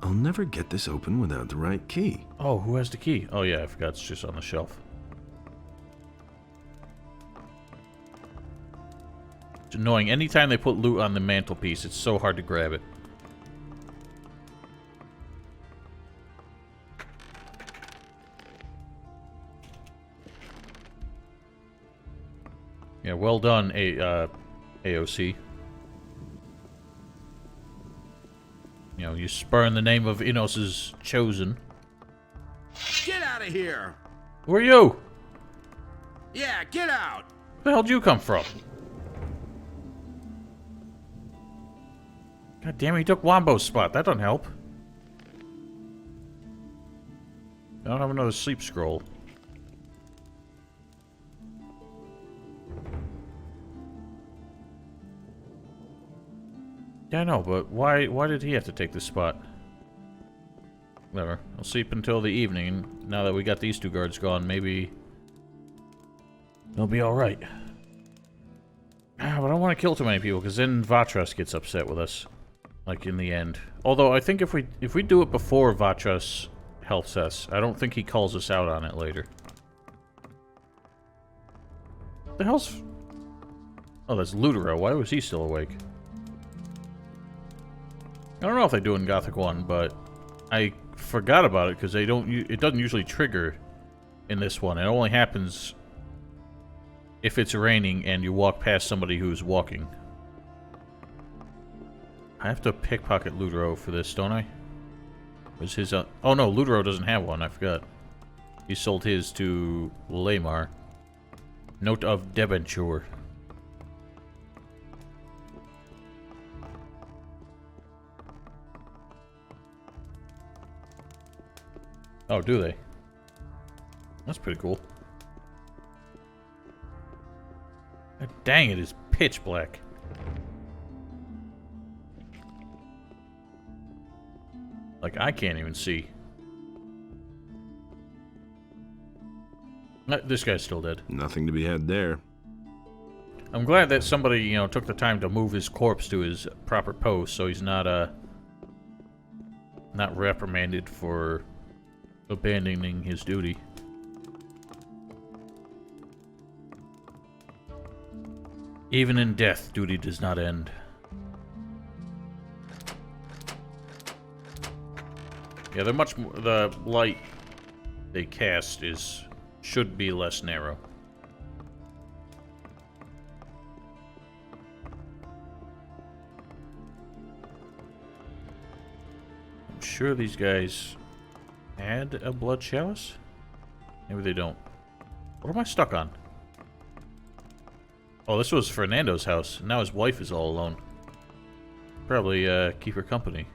I'll never get this open without the right key. Oh, who has the key? Oh yeah, I forgot it's just on the shelf. It's annoying. Anytime they put loot on the mantelpiece, it's so hard to grab it. Yeah, well done, AOC. You know, you spurn the name of Inos's chosen. Get out of here! Who are you? Yeah, get out! Where the hell did you come from? God damn it, he took Wombo's spot. That doesn't help. I don't have another sleep scroll. Yeah, I know, but why did he have to take this spot? Whatever. I'll sleep until the evening. Now that we got these two guards gone, maybe they'll be alright. But I don't want to kill too many people, because then Vatras gets upset with us. Like, in the end. Although, I think if we do it before Vatras helps us, I don't think he calls us out on it later. The hell's... Oh, that's Ludero. Why was he still awake? I don't know if they do in Gothic 1, but I forgot about it because it doesn't usually trigger in this one. It only happens if it's raining and you walk past somebody who's walking. I have to pickpocket Ludero for this, don't I? Was his oh no, Ludero doesn't have one, I forgot. He sold his to Lamar. Note of debenture. Oh, do they? That's pretty cool. God dang, it is pitch black. Like, I can't even see. This guy's still dead. Nothing to be had there. I'm glad that somebody, you know, took the time to move his corpse to his proper post, so he's not reprimanded for abandoning his duty. Even in death, duty does not end. Yeah, they're much more, the light they cast should be less narrow. I'm sure these guys had a blood chalice? Maybe they don't. What am I stuck on? Oh, this was Fernando's house. Now his wife is all alone. Probably keep her company.